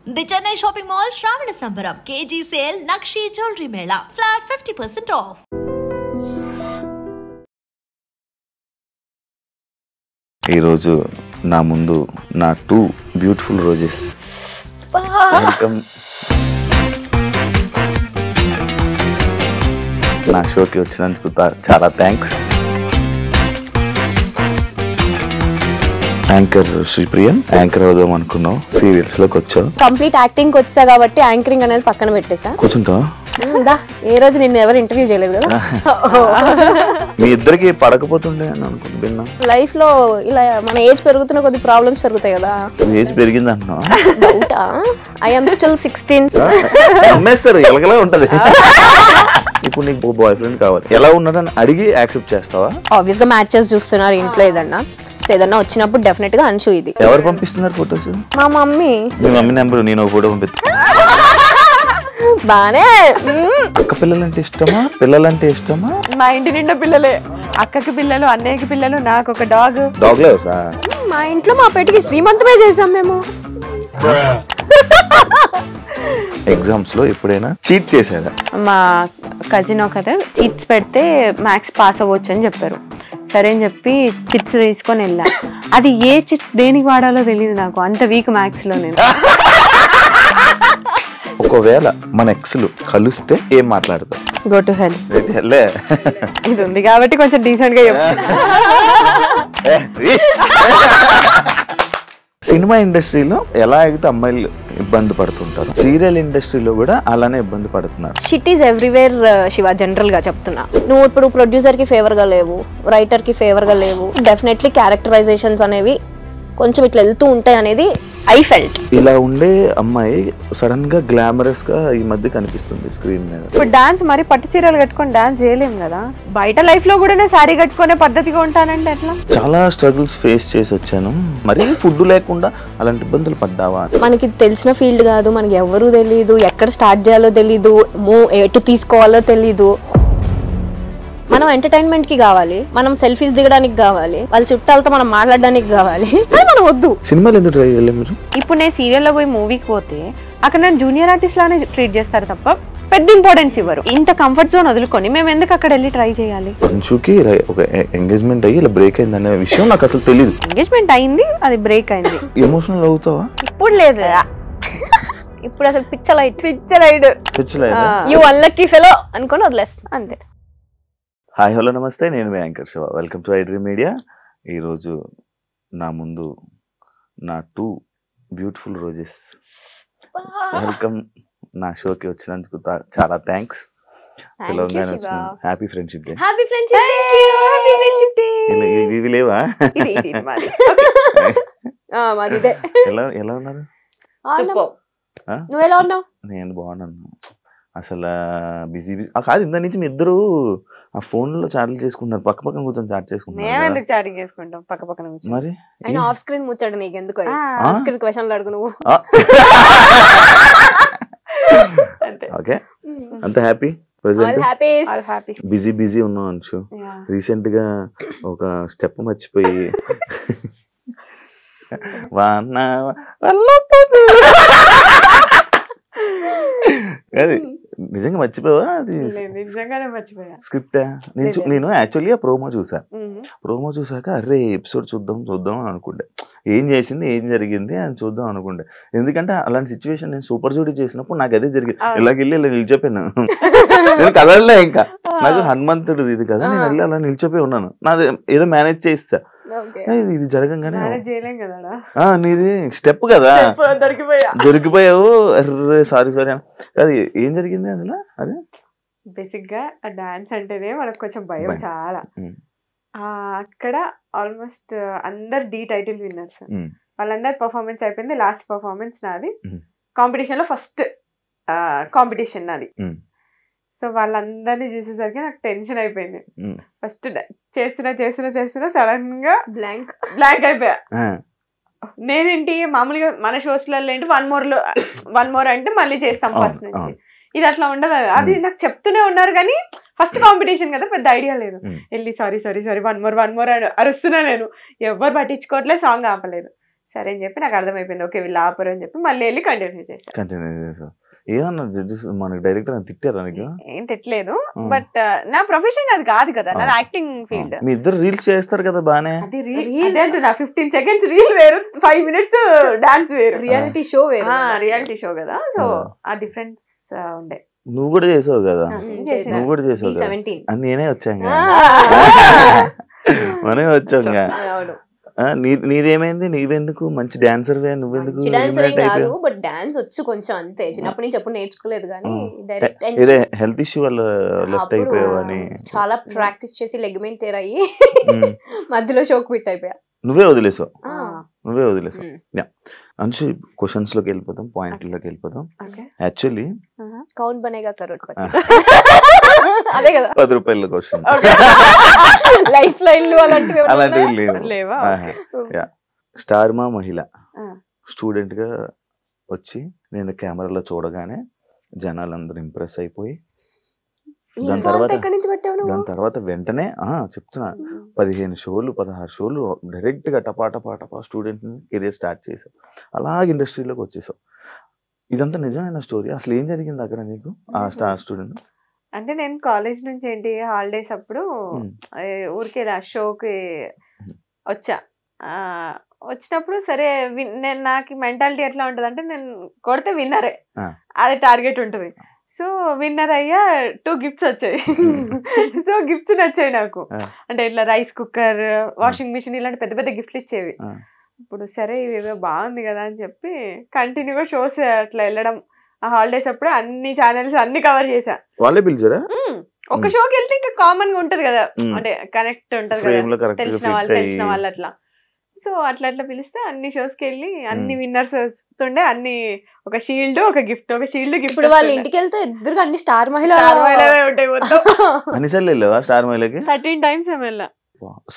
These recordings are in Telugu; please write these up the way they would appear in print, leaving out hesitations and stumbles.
The Chennai Shopping Mall Shravana Sambaram KG Sale Nakshi Jewelry Mela Flat 50% off. ఈ రోజు నా ముందు నా 2 బ్యూటిఫుల్ రోజెస్. వెల్కమ్ నా షోకి వచ్చినందుకు చాలా థ్యాంక్స్. యాంకర్ శ్రీప్రియం, యాంకర్ అవుదాం అనుకున్నావు, సీరియల్స్ లోకి వచ్చావు. కంప్లీట్ యాక్టింగ్ వచ్చా కాబట్టి యాంకరింగ్ అనేది పక్కన పెట్టేసా. కూర్చుంటావా? ఏ రోజు నిన్ను ఎవరు ఇంటర్వ్యూ చేయలేదు కదా. మీ ఇద్దరికి పడకపోతుండే అని అనుకుంటున్నా. లైఫ్ లో ఇలా మన ఏజ్ పెరుగుతున్న కొద్ది ప్రాబ్లమ్స్ పెరుగుతాయి కదా. ఏజ్ పెరిగింది అంటున్నావా? డౌటా? I am still 16. అమ్మేస్తారు, ఎలాగలా ఉంటది. ఇప్పుడు నీకు బాయ్ ఫ్రెండ్ కావాలి, ఎలా ఉన్నాడని అడిగి యాక్సెప్ట్ చేస్తావా? ఆబ్వియస్ గా మ్యాచెస్ చూస్తున్నారు ఇంట్లో, ఏదన్నా వచ్చినప్పుడు డెఫినెట్ గా అన్షు. ఇది ఎవరు పంపిస్తున్నారు ఫొటోస్? మా మమ్మీ. మీ మమ్మీ నెంబర్ నేను ఒక ఫోటో పంపిస్తా. బానే. అక్క పిల్లలంటే ఇష్టమా, పిల్లలంటే ఇష్టమా? మా ఇంటి నిండా పిల్లలే, అక్కకి పిల్లలు, అన్నయ్యకి పిల్లలు, నాకు ఒక డాగ్. డాగ్ లవర్సా? మా ఇంట్లో మా పెటికి శ్రీమంతమే చేసాం మేము. ఎగ్జామ్స్ లో ఎప్పుడైనా చీట్ చేసారా? మా కజిన్ ఒకరు చిట్స్ పెడితే మ్యాథ్స్ పాస్ అవ్వచ్చు అని చెప్పారు. సరే అని చెప్పి చిట్స్ తీసుకొని వెళ్ళా. అది ఏ చిట్ దేనికి వాడాలో తెలియదు నాకు, అంత వీక్ మ్యాథ్స్ లో నేను. ఒకవేళ మన ఎక్స్లు కలిస్తే ఏం మాట్లాడతాం? Go to hell. ఇది ఉంది కాబట్టి కొంచెం డీసెంట్ గా చెప్పు. సినిమా ఇండస్ట్రీలో ఎలా అయితే అమ్మాయిలు ఇబ్బంది పడుతుంటారు, సీరియల్ ఇండస్ట్రీలో కూడా అలానే ఇబ్బంది పడుతున్నారు. Shit is everywhere Shiva. General గా చెప్తున్నా, నువ్వు ఇప్పుడు ప్రొడ్యూసర్ కి ఫేవర్ గా లేవు, రైటర్ కి ఫేవర్ గా లేవు. డెఫినెట్లీ క్యారెక్టరైజేషన్స్ అనేవి కొంచెం ఇట్లా వెళ్తూ ఉంటాయి అనేది ఐ ఫెల్ట్. ఇలా ఉండే అమ్మాయి సడన్ గా గ్లామరస్ గా ఈ మధ్య కనిపిస్తుంది స్క్రీన్ మీద. ఇప్పుడు డాన్స్ మరి పట్టు చీరలు కట్టుకొని డాన్స్ చేయలేం కదా. బయట లైఫ్ లో కూడా శారీ కట్టుకునే పద్ధతిగా ఉంటానంటే ఎట్లా? చాలా స్ట్రగుల్స్ ఫేస్ చేసి వచ్చాను. మరి ఫుడ్ లేకుండా అలాంటి ఇబ్బందులు పడ్డావా? మనకి తెలిసిన ఫీల్డ్ కాదు, మనకి ఎవరు తెలీదు, ఎక్కడ స్టార్ట్ చేయాలో తెలీదు, ఎటు తీసుకోవాలో తెలీదు. మనం ఎంటర్టైన్మెంట్ కి కావాలి, మనం సెల్ఫీస్ దిగడానికి కావాలి, వాళ్ళ చుట్టాలతో మనం మాట్లాడడానికి కావాలి, మనం వద్దు. సినిమాలు ఎందుకు ట్రై చేయలేదు మీరు? ఇప్పుడు నేను సీరియల్లో పోయి మూవీకి పోతే అక్కడ నేను జూనియర్ ఆర్టిస్ట్ లానే ట్రీట్ చేస్తారు తప్ప పెద్ద ఇంపార్టెన్స్ ఇవ్వరు. ఇంత కంఫర్ట్ జోన్ వదులుకొని మేము ఎందుకు అక్కడ వెళ్ళి ట్రై చేయాలి? అంశుకి ఒక ఎంగేజ్మెంట్ అయ్యి ఇలా బ్రేక్ అయింది అనే విషయం నాకు అసలు తెలియదు. ఎంగేజ్మెంట్ అయింది, అది బ్రేక్ అయింది. ఎమోషనల్ అవుతావా? ఇప్పుడు లేదు, ఇప్పుడు అసలు పిచ్చలైట్ యు అన్లక్కీ ఫెలో అనుకొని వదిలేస్తా అంతే. హాయ్ హలో నమస్తే, నేను మీ anchor Shiva. Welcome to iDream media. ఈరోజు నా ముందు నా 2 బ్యూటిఫుల్ రోజెస్. వెల్కమ్. నా షోకి వచ్చినందుకు చాలా థ్యాంక్స్. Happy friendship day. ఇవి లేవా? ఎలా ఉన్నారు? నువ్వు ఎలా ఉన్నావు? నేను బాగున్నాను. అసలు బిజీ కాదు, ఇంత నుంచి మీ ఇద్దరు ఆ ఫోన్ లో చాటింగ్ చేసుకుంటున్నారు, పక్క పక్కన కూర్చొని చాట్ చేసుకుంటున్నారు. మరి ఆఫ్ స్క్రీన్ ముచ్చాడు నీకు ఎందుకు? ఆఫ్ స్క్రీన్ క్వశ్చన్లు అడుగు నువ్వు. ఓకే, అంత హ్యాపీ? బిజీ ఉన్నావు అంచు. రీసెంట్ గా ఒక స్టెప్ మర్చిపోయి అది నిజంగా మర్చిపోవా? అది స్క్రిప్ట్. నేను యాక్చువల్గా ప్రోమో చూసాక అరే ఎపిసోడ్ చూద్దాం అని అనుకుంటే, ఏం చేసింది ఏం జరిగింది అని చూద్దాం అనుకుంటే. ఎందుకంటే అలాంటి సిచ్యువేషన్ నేను సూపర్ జూడీ చేసినప్పుడు నాకు అదే జరిగింది. ఇలాగెళ్ళి ఇలా నిలిచిపోయాను. నేను కదలలే, ఇంకా నాకు హనుమంతుడు ఇది కదా, నేను వెళ్ళి అలా నిలిచిపోయి ఉన్నాను. నాది ఏదో మేనేజ్ చేస్తా. ఇది జరగంగానే నీది స్టెప్ కదా, దొరికిపోయావు. అర్రే సారీ అది ఏం జరిగింది అసలు? అదే బేసిక్ గా డాన్స్ అంటేనే మనకు కొంచెం భయం చాలా. అక్కడ ఆల్మోస్ట్ అందరు డి టైటిల్ విన్నర్స్, వాళ్ళందరు పర్ఫార్మెన్స్ అయిపోయింది. లాస్ట్ పర్ఫార్మెన్స్ నాది. కాంపిటీషన్ లో ఫస్ట్ కాంపిటీషన్ నాది. సో వాళ్ళందరినీ చూసేసరికి నాకు టెన్షన్ అయిపోయింది. ఫస్ట్ చేస్తున్నా సడన్ గా బ్లాంక్ అయిపోయా. నేనేంటి మామూలుగా మన షోస్లలో ఏంటి వన్ మోర్ అంటే మళ్ళీ చేస్తాం ఫస్ట్ నుంచి. ఇది అట్లా ఉండదు. అది నాకు చెప్తూనే ఉన్నారు కానీ ఫస్ట్ కాంపిటీషన్ కదా, పెద్ద ఐడియా లేదు. వెళ్ళి సారీ వన్ మోర్ అరుస్తున్నా. నేను ఎవరు పట్టించుకోవట్లేదు, సాంగ్ ఆపలేదు. సరే అని చెప్పి నాకు అర్థమైపోయింది, ఓకే వీళ్ళు ఆపరు అని చెప్పి మళ్ళీ వెళ్ళి కంటిన్యూ చేశాను. ఏమన్నా జడ్జెస్ మనకి డైరెక్టర్ తిట్టారా నీకు? ఏం తిట్టలేదు, బట్ నా ప్రొఫెషన్ అది కాదు కదా, నాది యాక్టింగ్ ఫీల్డ్. మీ ఇద్దరు రీల్స్ చేస్తారు కదా బానే. అది రీల్ అంటున్నా, 15 seconds రీల్ వేరు, 5 minutes డాన్స్ వేరు, రియాలిటీ షో వేరు, రియాలిటీ షో కదా. సో ఆ డిఫరెన్స్ ఉండే. నువ్వు కూడా చేసావు కదా, చేశాను. నువ్వు కూడా చేసావు కదా. 17 అని నేనే వచ్చాను, మనమే వచ్చాం. అవును. నీదేమైంది? నీవెందుకు మంచి డాన్సర్, నువ్వెందుకు? డాన్సర్ కాదు, బట్ డాన్స్ వచ్చు కొంచెం అంతే, చిన్నప్పటి నుంచి ఎప్పుడు నేర్చుకోలేదు కానీ డైరెక్ట్ ఇదే హెల్త్ ఇష్యూ వల్ల లెఫ్ట్ అయిపోయావని చాలా ప్రాక్టీస్ చేసి లెగ్మెంట్ టేర్ అయ్యి మధ్యలో షోక్ ఫిట్ అయిపోయా. నువ్వే వదిలేసావు. అంశు క్వశ్చన్స్ లోకి వెళ్ళిపోతాం, పాయింట్లోకి వెళ్ళిపోతాం. యాక్చువల్లీ కౌన్ బనేగా కరోడ్పతి అదే కదా, 10 రూపాయల క్వశ్చన్, లైఫ్ లైన్లు అలాంటివి లేవా? స్టార్ మా మహిళ స్టూడెంట్ గా వచ్చి నేను కెమెరాలో చూడగానే జనాలందరూ ఇంప్రెస్ అయిపోయి దాని తర్వాత వెంటనే చెప్తున్నా 15 షోలు 16 షోలు డైరెక్ట్ గా టపా స్టూడెంట్ కెరీర్ స్టార్ట్ చేసావు, అలాగే ఇండస్ట్రీలోకి వచ్చేసావు. ఇదంతా నిజమైన స్టోరీ. అసలు ఏం జరిగింది అక్కడ నీకు ఆ స్టార్ స్టూడెంట్? అంటే నేను కాలేజ్ నుంచి ఏంటి హాలిడేస్ అప్పుడు ఊరికే షోకి వచ్చా. వచ్చినప్పుడు సరే నేను నాకు మెంటాలిటీ ఎట్లా ఉంటుంది అంటే నేను కొడితే విన్నరే, అది టార్గెట్ ఉంటుంది. సో విన్నర్ అయ్యా 2 గిఫ్ట్స్ వచ్చాయి. సో గిఫ్ట్స్ నచ్చాయి నాకు, అంటే ఇట్లా రైస్ కుక్కర్, వాషింగ్ మిషన్ ఇలాంటి పెద్ద పెద్ద గిఫ్ట్లు ఇచ్చేవి. ఇప్పుడు సరే ఇవేదో బాగుంది కదా అని చెప్పి కంటిన్యూగా షోస్ అట్లా వెళ్ళడం. ఆ హాలిడేస్ అప్పుడు అన్ని ఛానల్స్ అన్ని కవర్ చేశా. వాళ్ళే పిలిచారా? ఒక షోకి వెళ్తే ఇంకా కామన్ గా ఉంటది కదా, అంటే కనెక్ట్ ఉంటది కదా, తెలిసిన వాళ్ళు అట్లా. సో అట్లా పిలిస్తే అన్ని షోస్ కి వెళ్ళి అన్ని విన్నర్స్ వస్తుండే, అన్ని ఒక షీల్డ్ ఒక గిఫ్ట్, ఒక షీల్డ్ గిఫ్ట్. ఇప్పుడు వాళ్ళ ఇంటికి వెళ్తే ఎదురుగా అన్ని స్టార్ మహిళ ఉంటాయి మొత్తం. అన్నిసార్లు వెళ్ళావా స్టార్ మహిళకి? 13 times ఏమో వెళ్ళా.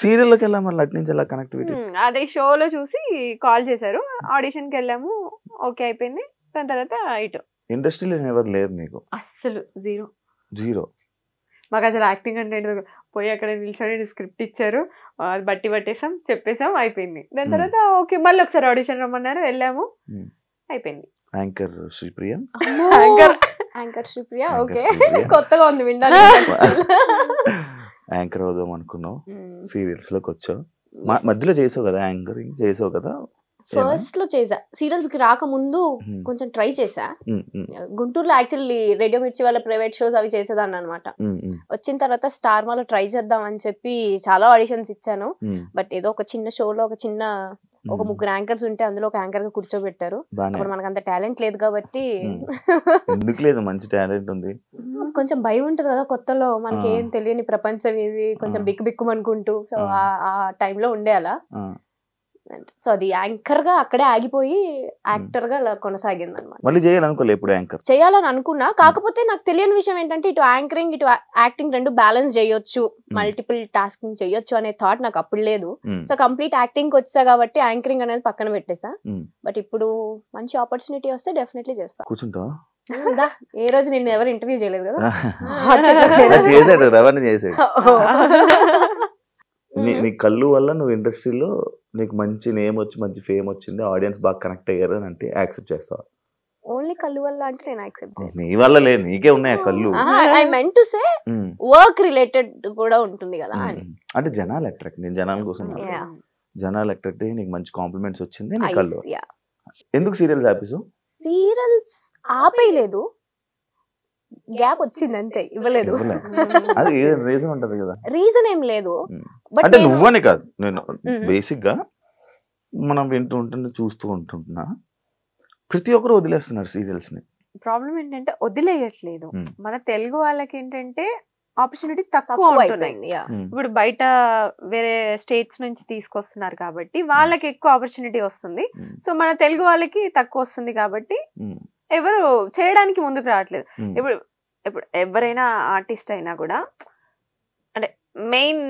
సీరియల్ లోకి వెళ్ళా, మళ్ళీ అటు నుంచి ఎలా కనెక్టివిటీ? అదే షోలో చూసి కాల్ చేశారు, ఆడిషన్ కి వెళ్ళాము, ఓకే అయిపోయింది. దాని తర్వాత ఇటు ఇండస్ట్రీలో ఎవరు లేరు నీకు? అస్సలు జీరో. మాకు అసలు యాక్టింగ్ అంటే పోయి అక్కడ నిల్చొని స్క్రిప్ట్ ఇచ్చారు, అది బట్టి పట్టేసాం, చెప్పేసాం, అయిపోయింది. దాని తర్వాత ఓకే మళ్ళీ ఒకసారి ఆడిషన్ రమ్మన్నారు, వెళ్ళాము, అయిపోయింది. Anchor Sripriya, anchor Sripriya okay, కొత్తగా ఉంది వినడానికి. యాంకర్ అవుదాం అనుకున్నావు, సీరియల్స్ లోకి వచ్చావు, మధ్యలో చేసావు కదా, యాంకరింగ్ చేసావు కదా. ఫస్ట్ లో చేసా, సీరియల్స్ కి రాకముందు కొంచెం ట్రై చేసా. గుంటూరులో యాక్చువల్లీ రేడియో మిర్చి వాళ్ళ ప్రైవేట్ షోస్ అవి చేసేదాన్ని అనమాట. వచ్చిన తర్వాత స్టార్ మాలో ట్రై చేద్దాం అని చెప్పి చాలా ఆడిషన్స్ ఇచ్చాను. బట్ ఏదో ఒక చిన్న షోలో ఒక 3 యాంకర్స్ ఉంటే అందులో ఒక యాంకర్ గా కూర్చోబెట్టారు. అప్పుడు మనకు అంత టాలెంట్ లేదు కాబట్టి, ఎందుకు లేదు, మంచి టాలెంట్ ఉంది. కొంచెం భయం ఉంటది కదా కొత్తలో, మనకి ఏం తెలియని ప్రపంచం ఇది, కొంచెం బిక్కు అనుకుంటూ. సో ఆ టైంలో ఉండే అలా. సో అది యాంకర్ గా అక్కడే ఆగిపోయి యాక్టర్ గా అలా కొనసాగింది అనమాట. మళ్ళీ చేయాలనుకోలే ఎప్పుడు యాంకర్ చేయాలని అనుకున్నా, కాకపోతే నాకు తెలియని విషయం ఏంటంటే ఇటు యాంకరింగ్ ఇటు యాక్టింగ్ 2 బ్యాలెన్స్ చేయొచ్చు, మల్టిపుల్ టాస్కింగ్ చేయొచ్చు అనే థాట్ నాకు అప్పుడు లేదు. సో కంప్లీట్ యాక్టింగ్ వచ్చా కాబట్టి యాంకరింగ్ అనేది పక్కన పెట్టేసా. బట్ ఇప్పుడు మంచి ఆపర్చునిటీ వస్తే డెఫినెట్లీ చేస్తా. కూర్చుంటా ఏ రోజు నిన్ను ఎవరు ఇంటర్వ్యూ చేయలేదు కదా. నీ కళ్ళు వల్ల నువ్వు ఇండస్ట్రీలో నీకు మంచి నేమ్ వచ్చి మంచి ఫేమ్ వచ్చింది, ఆడియన్స్ బాగా కనెక్ట్ అయ్యారు అని అంటే యాక్సెప్ట్ చేస్తావా? ఓన్లీ కళ్ళు వల్ల అంటే నేను యాక్సెప్ట్ చేయను. నీ వల్ల లేదు, నీకే ఉన్నాయి కళ్ళు. I meant to say work related కూడా ఉంటుంది కదా అని. అంటే జనాలు అట్రాక్ట్, నేను జనాల కోసం జనాలు అట్రాక్ట్ అయ్యి నీకు మంచి కాంప్లిమెంట్స్ వచ్చింది నీ కళ్ళు. ఎందుకు సీరియల్స్ ఆపేసావు? సీరియల్స్ ఆపేయలేదు, గ్యాప్ వచ్చింది అంతే, ఇవ్వలేదు. అది రీజన్ ఉంటది కదా. రీజన్ ఏం లేదు, అంటే నువ్వనే కాదు, నేను బేసిక్ గా మనం వింటూ ఉంటున్నా చూస్తూ ఉంటున్నా ప్రతి ఒక్కరు వదిలేస్తున్నారు సీరియల్స్ ని. ప్రాబ్లం ఏంటంటే వదిలేయట్లేదు, మన తెలుగు వాళ్ళకి ఏంటంటే ఆపర్చునిటీ తక్కువ ఉంటున్నాయి. ఇప్పుడు బయట వేరే స్టేట్స్ నుంచి తీసుకొస్తున్నారు కాబట్టి వాళ్ళకి ఎక్కువ ఆపర్చునిటీ వస్తుంది. సో మన తెలుగు వాళ్ళకి తక్కువ వస్తుంది కాబట్టి ఎవరు చేయడానికి ముందుకు రావట్లేదు. ఇప్పుడు ఎవరైనా ఆర్టిస్ట్ అయినా కూడా అంటే మెయిన్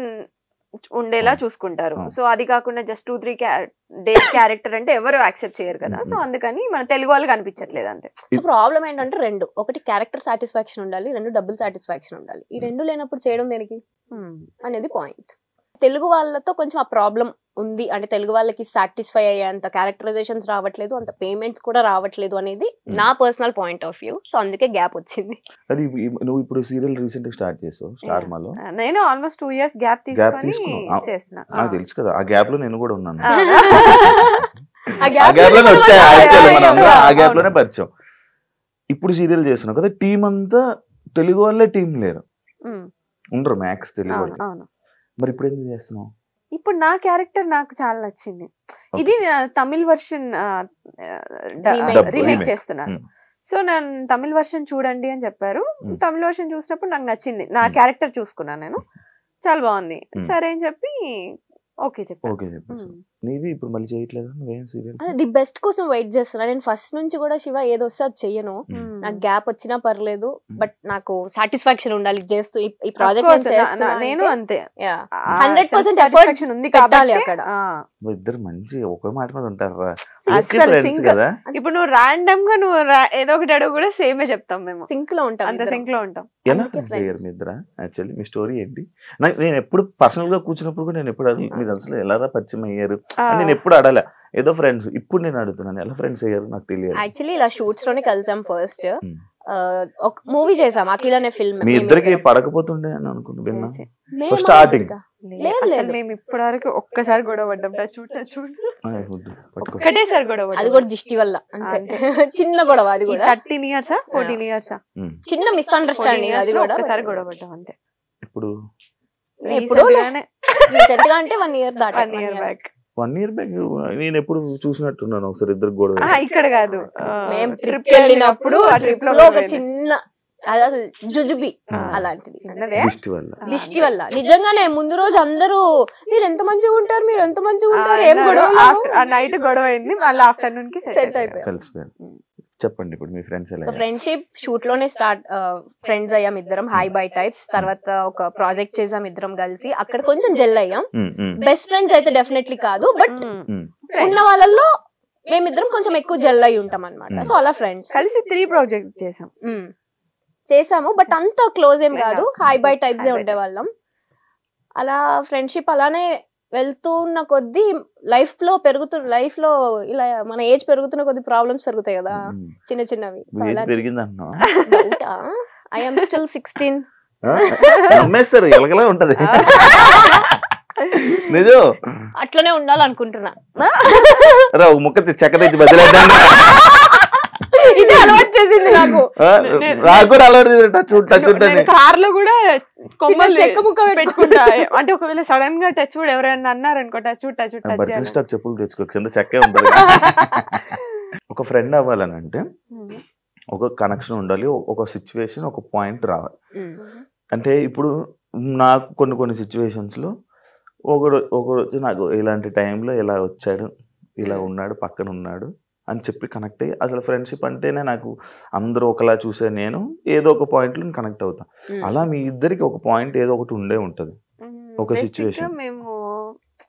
ఉండేలా చూసుకుంటారు. సో అది కాకుండా జస్ట్ 2-3 డేస్ క్యారెక్టర్ అంటే ఎవరు యాక్సెప్ట్ చేయరు కదా. సో అందుకని మన తెలుగు వాళ్ళకి అనిపించట్లేదు అంతే. సో ప్రాబ్లం ఏంటంటే 2, ఒకటి క్యారెక్టర్ సాటిస్ఫాక్షన్ ఉండాలి, 2 డబుల్ సాటిస్ఫాక్షన్ ఉండాలి. ఈ 2 లేనప్పుడు చేయడం దేనికి అనేది పాయింట్. తెలుగు వాళ్ళతో కొంచెం ఆ ప్రాబ్లం ఉంది అంటే తెలుగు వాళ్ళకి సాటిస్ఫై అయ్యేంత క్యారెక్టరైజేషన్స్ రావట్లేదు, అంత పేమెంట్స్ కూడా రావట్లేదు అనేది నా personal point of view. So అందుకే గ్యాప్ వచ్చింది. అది నువ్వు ఇప్పుడు సీరియల్ రీసెంట్ గా స్టార్ట్ చేసావు స్టార్ మాలో. నేను ఆల్మోస్ట్ 2 years గ్యాప్ తీసుకొని చేస్తున్నా. నాకు తెలుసు కదా, ఆ గ్యాప్ లో నేను కూడా ఉన్నాను. ఆ ఆ గ్యాప్ లోనే వచ్చాయి యాక్చువల్లీ మనం, ఆ గ్యాప్ లోనే పరిచయం. ఇప్పుడు సీరియల్ చేస్తున్నావు కదా, టీం అంతా తెలుగు వాళ్ళే, టీం లేరు, ఉండరు మ్యాక్స్ తెలుగు వాళ్ళు. మరి ఇప్పుడు ఎందుకు చేస్తున్నావు? ఇప్పుడు నా క్యారెక్టర్ నాకు చాలా నచ్చింది. ఇది తమిళ్ వర్షన్ రీమేక్ చేస్తున్నాను. సో నేను తమిళ్ వర్షన్ చూడండి అని చెప్పారు. తమిళ్ వర్షన్ చూసినప్పుడు నాకు నచ్చింది, నా క్యారెక్టర్ చూసుకున్నాను నేను, చాలా బాగుంది. సరే అని చెప్పి ఓకే చెప్పాను. నీది ఇప్పుడు మళ్ళీ చేయట్లేదు నువ్వేం సీరియల్? ది బెస్ట్ కోసం వెయిట్ చేస్తున్నా నేను ఫస్ట్ నుంచి కూడా. శివ ఏదో వస్తే అది చెయ్యను, నాకు గ్యాప్ వచ్చినా పర్లేదు, బట్ నాకు సాటిస్ఫాక్షన్ ఉండాలి చేస్తూ. ఈ ప్రాజెక్ట్ నేను అంతే 100% ఎఫర్ట్ ఉంది పెట్టాలి అక్కడ. ఇద్దరు మంచి ఒకే మాట మీద ఉంటారా? ఇప్పుడు నువ్వు రాండమ్ గా నువ్వు ఏదో ఒకటి అడుగు కూడా సేమే చెప్తాం మేము, సింక్ లో ఉంటాం, అంత సింక్ లో ఉంటాం. ఎలా ఫ్రెండ్స్ మీ ఇద్దరా? యాక్చువల్లీ మీ స్టోరీ ఏంటి? నేను ఎప్పుడు పర్సనల్ గా కూర్చున్నప్పుడు కూడా నేను ఎప్పుడు మీరు అసలు ఎలా పరిచయం అయ్యారు అని నేను ఎప్పుడు అడగలే, ఏదో ఫ్రెండ్స్. ఇప్పుడు నేను అడుగుతున్నాను ఎలా ఫ్రెండ్స్ అయ్యారు నాకు తెలియదు. యాక్చువల్లీ ఇలా షూట్స్ లోనే కలిసాం. ఫస్ట్ ఒక మూవీ చేసాం అఖిల్ అనే ఫిల్మ్. మీ ఇద్దరికి పడకపోతుండే అని అనుకుంటున్నా స్టార్టింగ్. లేదు మేము ఇప్పటి వరకు ఒక్కసారి గొడవ పడ్డాం, ఒక్కటేసారి గొడవ, అది కూడా దిష్టి వల్ల అంతే. చిన్న గొడవ, అది కూడా 13 years 14 years చిన్న మిస్అండర్స్టాండింగ్, అది కూడా ఒక్కసారి గొడవ పడ్డాం అంతే. ఇప్పుడు రీసెంట్ గా అంటే 1 year దాటి 1 year బ్యాక్. 1 year బ్యాక్ నేను ఎప్పుడు చూసినట్టున్నాను ఒకసారి ఇద్దరు గొడవ. ఇక్కడ కాదు, మేము ట్రిప్ వెళ్ళినప్పుడు ఆ ట్రిప్ లో ఒక చిన్న అసలు జుజుబి అలాంటిది దిష్టి వల్ల. నిజంగానే ముందు రోజు అందరూ మీరు ఎంత మంచిగా ఉంటారు, మీరు ఎంత మంచిగా ఉంటారు, ఏం గొడవ, నైట్ గొడవ అయింది, మళ్ళీ ఆఫ్టర్నూన్ కి సెట్ అయిపోయాం. చెప్పండి ఇప్పుడు మీ ఫ్రెండ్స్ ఎలా? సో ఫ్రెండ్షిప్ షూట్ లోనే స్టార్ట్, ఫ్రెండ్స్ అయ్యాం ఇద్దరం, హై బై టైప్స్. తర్వాత ఒక ప్రాజెక్ట్ చేసాం ఇద్దరం కలిసి, అక్కడ కొంచెం జెల్ అయ్యాం. బెస్ట్ ఫ్రెండ్స్ అయితే డెఫినెట్లీ కాదు, బట్ ఉన్న వాళ్ళల్లో మేమిద్దరం కొంచెం ఎక్కువ జెల్ అయి ఉంటాం అనమాట. సో అలా ఫ్రెండ్స్ కలిసి 3 projects చేసాము, బట్ అంత క్లోజ్ ఏం కాదు, హై బై టైప్స్ ఉండేవాళ్ళం. అలా ఫ్రెండ్షిప్ అలానే వెళ్తున్న కొద్దీ లైఫ్ లో ఇలా మన ఏజ్ పెరుగుతున్న కొద్ది ప్రాబ్లమ్స్ పెరుగుతాయి కదా చిన్న చిన్నవి. I am still 16. ఉంటది నిజం, అట్లనే ఉండాలనుకుంటున్నా. ముక్క చెక్క తెచ్చి బదిలేద్దాం, ఇది అలవాటు చేసింది నాకు. కార్ లో కూడా చెక్క ముక్క పెట్టుకుంటా, అంటే ఒకవేళ సడన్ గా టచ్ వుడ్ ఎవరైనా అన్నారనుకో టచ్ చెప్పులు తెచ్చుకో, కింద చెక్కే ఉంటుంది. ఒక ఫ్రెండ్ అవ్వాలని అంటే ఒక కనెక్షన్ ఉండాలి, ఒక సిచ్యువేషన్, ఒక పాయింట్ రావాలి. అంటే ఇప్పుడు నాకు కొన్ని సిచ్యువేషన్స్ లో ఒకరోజు నాకు ఇలాంటి టైంలో ఇలా వచ్చాడు, ఇలా ఉన్నాడు, పక్కన ఉన్నాడు అని చెప్పి కనెక్ట్ అయ్యి, అసలు ఫ్రెండ్షిప్ అంటేనే నాకు అందరూ ఒకలా చూసే నేను ఏదో ఒక పాయింట్ లో కనెక్ట్ అవుతా. అలా మీ ఇద్దరికి ఒక పాయింట్ ఏదో ఒకటి ఉండే ఉంటది, ఒక సిచ్యువేషన్. మేము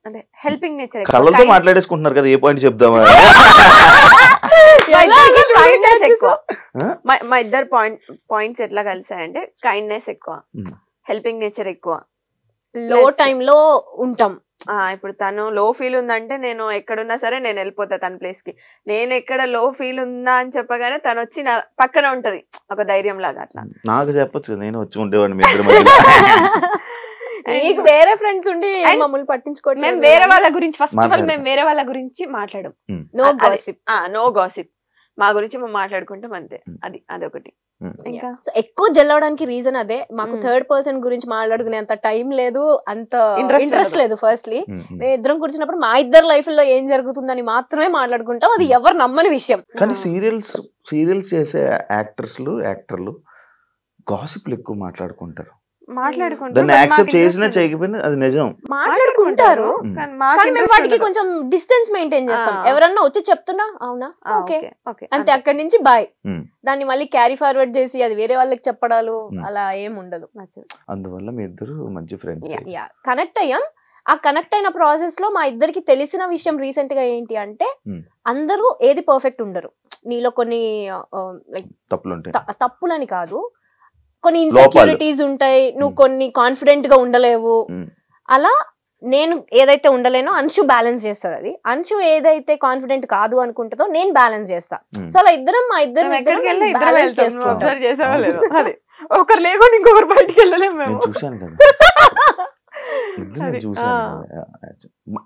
అంటే హెల్పింగ్ నేచర్, కళ్ళతో మాట్లాడేసుకుంటున్నారు కదా, ఏ పాయింట్ చెప్దామా? మా ఇద్దరు పాయింట్స్ ఎట్లా కలిసాయంటే కైండ్నెస్ ఎక్కువ, హెల్పింగ్ నేచర్ ఎక్కువ, లో టైమ్ లో ఉంటాం. ఇప్పుడు తను లో ఫీల్ ఉందంటే నేను ఎక్కడున్నా సరే నేను వెళ్ళిపోతా తన ప్లేస్ కి. నేను ఎక్కడ లో ఫీల్ ఉందా అని చెప్పగానే తను వచ్చి నా పక్కన ఉంటది, ఒక ధైర్యం లాగా. అట్లా నాకు చెప్పొచ్చు, నేను వచ్చి ఉండేవాడిని. నీకు వేరే ఫ్రెండ్స్ ఉండి మమ్మల్ని పట్టించుకోవట్లేదు. మేము వేరే వాళ్ళ గురించి ఫస్ట్ ఆఫ్ ఆల్ మేము వేరే వాళ్ళ గురించి మాట్లాడం, నో గాసిప్, మా గురించి మేము మాట్లాడుకుంటాం అంతే. అదొకటి. ఇంకా ఎక్కువ జల్లవడానికి రీజన్ అదే, మాకు థర్డ్ పర్సన్ గురించి మాట్లాడుకునే అంత టైం లేదు, అంత ఇంట్రెస్ట్ లేదు. ఫస్ట్లీ మేము ఇద్దరం కూర్చున్నప్పుడు మా ఇద్దరు లైఫ్ లో ఏం జరుగుతుందని మాత్రమే మాట్లాడుకుంటాం, అది ఎవరు నమ్మని విషయం. కానీ సీరియల్స్ చేసే యాక్టర్లు గాసిప్లు ఎక్కువ మాట్లాడుకుంటారు. మాట్లాడుకుంటారు కానీ మేము వాటికి కొంచెం డిస్టెన్స్ మెయింటైన్ చేస్తాం. ఎవరన్నా వచ్చి చెప్తున్నా అవునా ఓకే అంతే, అక్కడి నుంచి బాయ్. దాన్ని మళ్ళీ క్యారీ ఫార్వర్డ్ చేసి అది వేరే వాళ్ళకి చెప్పడాలు అలా ఏం ఉండదు. అందువల్ల మీ ఇద్దరు మంచి ఫ్రెండ్స్. కనెక్ట్ అయ్యాం. ఆ కనెక్ట్ అయిన ప్రాసెస్ లో మా ఇద్దరికి తెలిసిన విషయం రీసెంట్ గా ఏంటి అంటే, అందరూ ఏది పర్ఫెక్ట్ ఉండరు. నీలో కొన్ని లైక్ తప్పులని కాదు, కొన్ని ఇన్సెక్యూరిటీస్ ఉంటాయి, నువ్వు కొన్ని కాన్ఫిడెంట్ గా ఉండలేవు. అలా నేను ఏదైతే ఉండలేనో అంశు బ్యాలెన్స్ చేస్తుంది. అది అంశు ఏదైతే కాన్ఫిడెంట్ కాదు అనుకుంటుందో నేను బ్యాలెన్స్ చేస్తా. సో అలా మా ఇద్దరం బ్యాలెన్స్ చేసుకుంటాం. అదే ఒకరు లేకుండా ఇంకొకరు బయటికి వెళ్ళలేము మేము. చూసాను కదా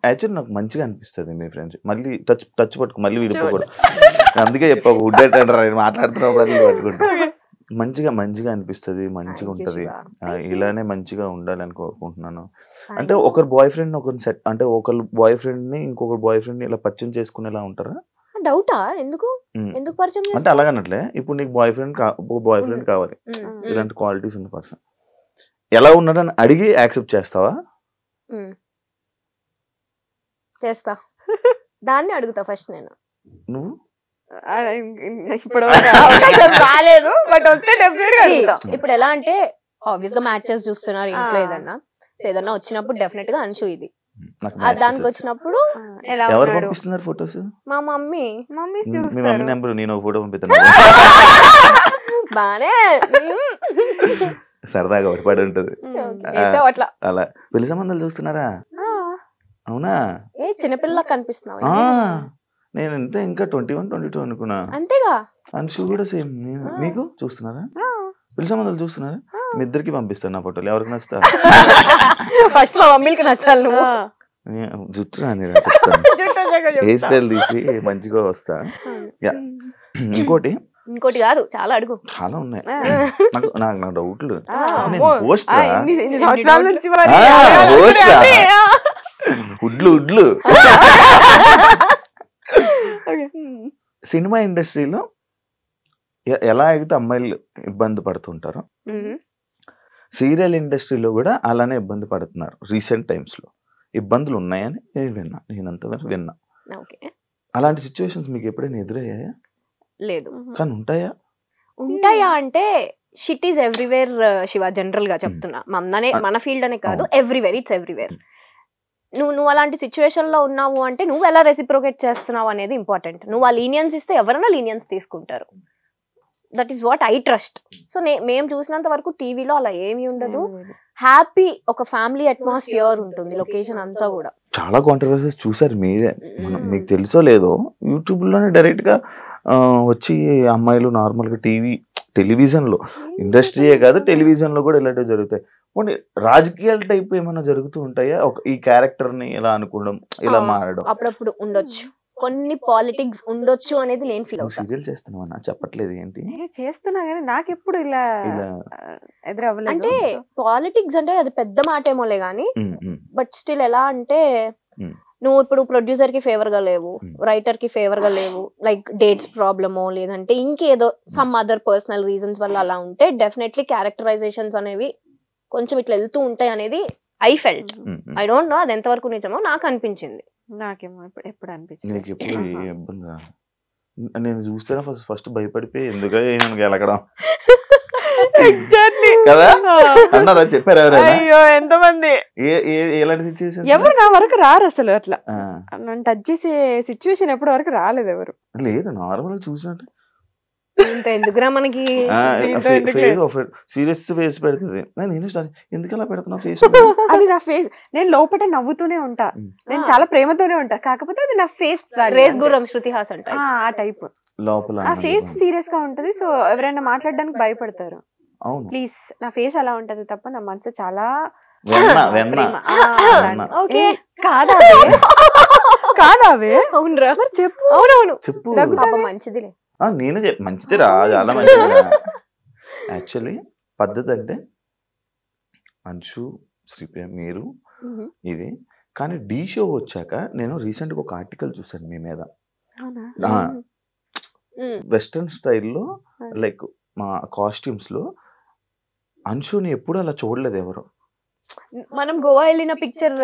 యాక్చువల్లీ నాకు మంచిగా అనిపిస్తుంది మీ ఫ్రెండ్స్. మళ్ళీ టచ్ పట్టుకు మళ్ళీ విడిపోకూడదు. అందుకే చెప్పా ఉడ్డేట్ అంటారు మాట్లాడుతున్నప్పుడు పట్టుకుంటా. మంచిగా అనిపిస్తుంది, మంచిగా ఉంటది. ఇలానే మంచిగా ఉండాలని కోరుకుంటున్నాను. అంటే ఒకరు బాయ్ ఫ్రెండ్ ఒకరు సెట్ అంటే ఒకరు బాయ్ ఫ్రెండ్ ని ఇంకొకరు బాయ్ ఫ్రెండ్ ని ఇలా పరిచయం చేసుకునేలా ఉంటారా? డౌటా? ఎందుకు పరిచయం అంటే అలాగనట్లే ఇప్పుడు నీకు బాయ్ ఫ్రెండ్ కావాలి, ఇలాంటి క్వాలిటీస్ ఉన్న పర్సన్ ఎలా ఉన్నాడని అడిగి యాక్సెప్ట్ చేస్తావా? చేస్తా. దాన్ని అడుగుతా ఫస్ట్ నేను. నువ్వు ఇప్పుడు రాలేదు బట్ వస్తే డెఫినెట్ గా అడుగుతా. ఇప్పుడు ఎలా అంటే ఆబ్వియస్ గా మ్యాచెస్ చూస్తున్నారు ఇంట్లో, ఏదన్నా వచ్చినప్పుడు డెఫినెట్ గా అంశు ఇది దానికి వచ్చినప్పుడు ఎవరు పంపిస్తున్నారు ఫోటోస్? మా మమ్మీ. మీ మమ్మీ నెంబర్ నేను ఫోటో పంపిస్తాను. బానే సరదాగా ఒకటి ఉంటది అట్లా. అలా పెళ్లి సంబంధాలు చూస్తున్నారా? అవునా? ఏ చిన్నపిల్లలా కనిపిస్తున్నావు. నేను అంటే ఇంకా 21, 22 అనుకున్నా. అంతేగా. అంశు కూడా సేమ్. మీకు చూస్తున్నారా? పెళ్లి సంబంధాలు చూస్తున్నారా? మీ ఇద్దరికి పంపిస్తాను నా ఫోటోలు. ఎవరికి నచ్చుతా? ఫస్ట్ మా మమ్మీకి నచ్చాలి. నువ్వు జుట్టు రాని హెయిర్ స్టైల్ తీసి మంచిగా వస్తా. ఇంకోటి కాదు, చాలా అడుగు. చాలా ఉన్నాయి నాకు డౌట్లు. ఉడ్లు సినిమా ఇండస్ట్రీలో ఎలా అయితే అమ్మాయిలు ఇబ్బంది పడుతుంటారో సీరియల్ ఇండస్ట్రీలో కూడా అలానే ఇబ్బంది పడుతున్నారు. రీసెంట్ టైమ్స్ లో ఇబ్బందులు ఉన్నాయని నేనంతవరకు విన్నా. అలాంటి సిచ్యువేషన్స్ మీకు ఎప్పుడైనా ఎదురయ్యాయా? లేదు. కానీ ఉంటాయా అంటే shit is everywhere Shiva. General గా చెప్తున్నా, మన ఫీల్డ్ అనే కాదు, ఎవ్రీవేర్. It's everywhere. నువ్వు అలాంటి సిచ్యువేషన్ లో ఉన్నావు అంటే నువ్వు ఎలా రెసిప్రోకేట్ చేస్తున్నావు అనేది ఇంపార్టెంట్. నువ్వు ఆ లీనియన్స్ ఇస్తే ఎవరైనా లీనియన్స్ తీసుకుంటారు. That is what I trust. So మేము చూసినంత వరకు టీవీలో అలా ఏమీ ఉండదు. హ్యాపీ ఒక ఫ్యామిలీ అట్మాస్ఫియర్ ఉంటుంది లొకేషన్ అంతా కూడా. చాలా కాంట్రవర్సీస్ చూసారు మీరే. మీకు తెలుసో లేదో యూట్యూబ్ లోనే డైరెక్ట్ గా వచ్చి అమ్మాయిలు నార్మల్ గా టెలివిజన్ లో, ఇండస్ట్రీయే కాదు టెలివిజన్ లో కూడా ఇలాంటివి జరుగుతాయి. కొన్ని రాజకీయాల టైప్ ఏమైనా జరుగుతూ ఉంటాయా? ఈ క్యారెక్టర్ ని ఇలా అనుకోవడం, ఇలా మారడం అప్పుడప్పుడు ఉండొచ్చు. కొన్ని పాలిటిక్స్ ఉండొచ్చు అనేది నేను ఫీల్ అవుతాను. సీరియల్ చేస్తున్నావా? చెప్పట్లేదు ఏంటి? చేస్తున్నా కానీ నాకు ఎప్పుడు ఇలా ఎదురవ్వలేదు. అంటే పాలిటిక్స్ అంటే అది పెద్ద మాట ఏమోలే గానీ, బట్ స్టిల్ ఎలా అంటే నువ్వు ఇప్పుడు ప్రొడ్యూసర్ కి ఫేవర్ గా లేవు, రైటర్ కి ఫేవర్ గా లేవు, లైక్ డేట్స్ ప్రాబ్లమో లేదంటే ఇంకేదో సమ్ అదర్ పర్సనల్ రీజన్స్ వల్ల అలా ఉంటే డెఫినెట్లీ క్యారెక్టరైజేషన్స్ అనేవి కొంచెం ఇట్లా వెళ్తూ ఉంటాయి అనేది I felt. I don't know అది ఎంతవరకు నిజమో, నాకు అనిపించింది. నాకేమో ఎప్పుడు అనిపించింది. నేను చూస్తేనే ఫస్ట్ భయపడిపోయి ఎందుకు గెలకడం కదా అన్నారా? చెప్పారు ఎవరైనా? అయ్యో ఎంతమంది, ఎలాంటి సిచ్యువేషన్? ఎవరు నా వరకు రారు అసలు. అట్లా నన్ను టచ్ చేసే సిచ్యువేషన్ ఎప్పటి వరకు రాలేదు ఎవరు. లేదు, నార్మల్ గా చూసినట్టు ఎందుకురా మనకి సీరియస్ ఫేస్ పెడుతుంది. నేను ఎందుకు అలా పెడుతున్నా ఫేస్? అది నా ఫేస్. నేను లోపల నవ్వుతూనే ఉంటా, నేను చాలా ప్రేమతోనే ఉంటా, కాకపోతే అది నా ఫేస్. శృతి హాసన్ ఆ టైప్ లోపల నా ఫేస్ సీరియస్ గా ఉంటది. సో ఎవరైనా మాట్లాడడానికి భయపడతారు. ప్లీజ్ నా ఫేస్ అలా ఉంటది తప్ప నా మనసు చాలా కాదావే. అవునరా? మరి చెప్పు. అవునవును చెప్పు. మంచిదిలే. నేను మంచిది రా, చాలా మంచిది. యాక్చువల్లీ పద్ధతి అంటే అంశు, శ్రీప్రియ, మీరు ఇది. కానీ డి షో వచ్చాక నేను రీసెంట్ గా ఒక ఆర్టికల్ చూసాను మీ మీద. వెస్టర్న్ స్టైల్లో లైక్ మా కాస్ట్యూమ్స్ లో అంశుని ఎప్పుడు అలా చూడలేదు ఎవరు. మనం గోవా వెళ్ళిన పిక్చర్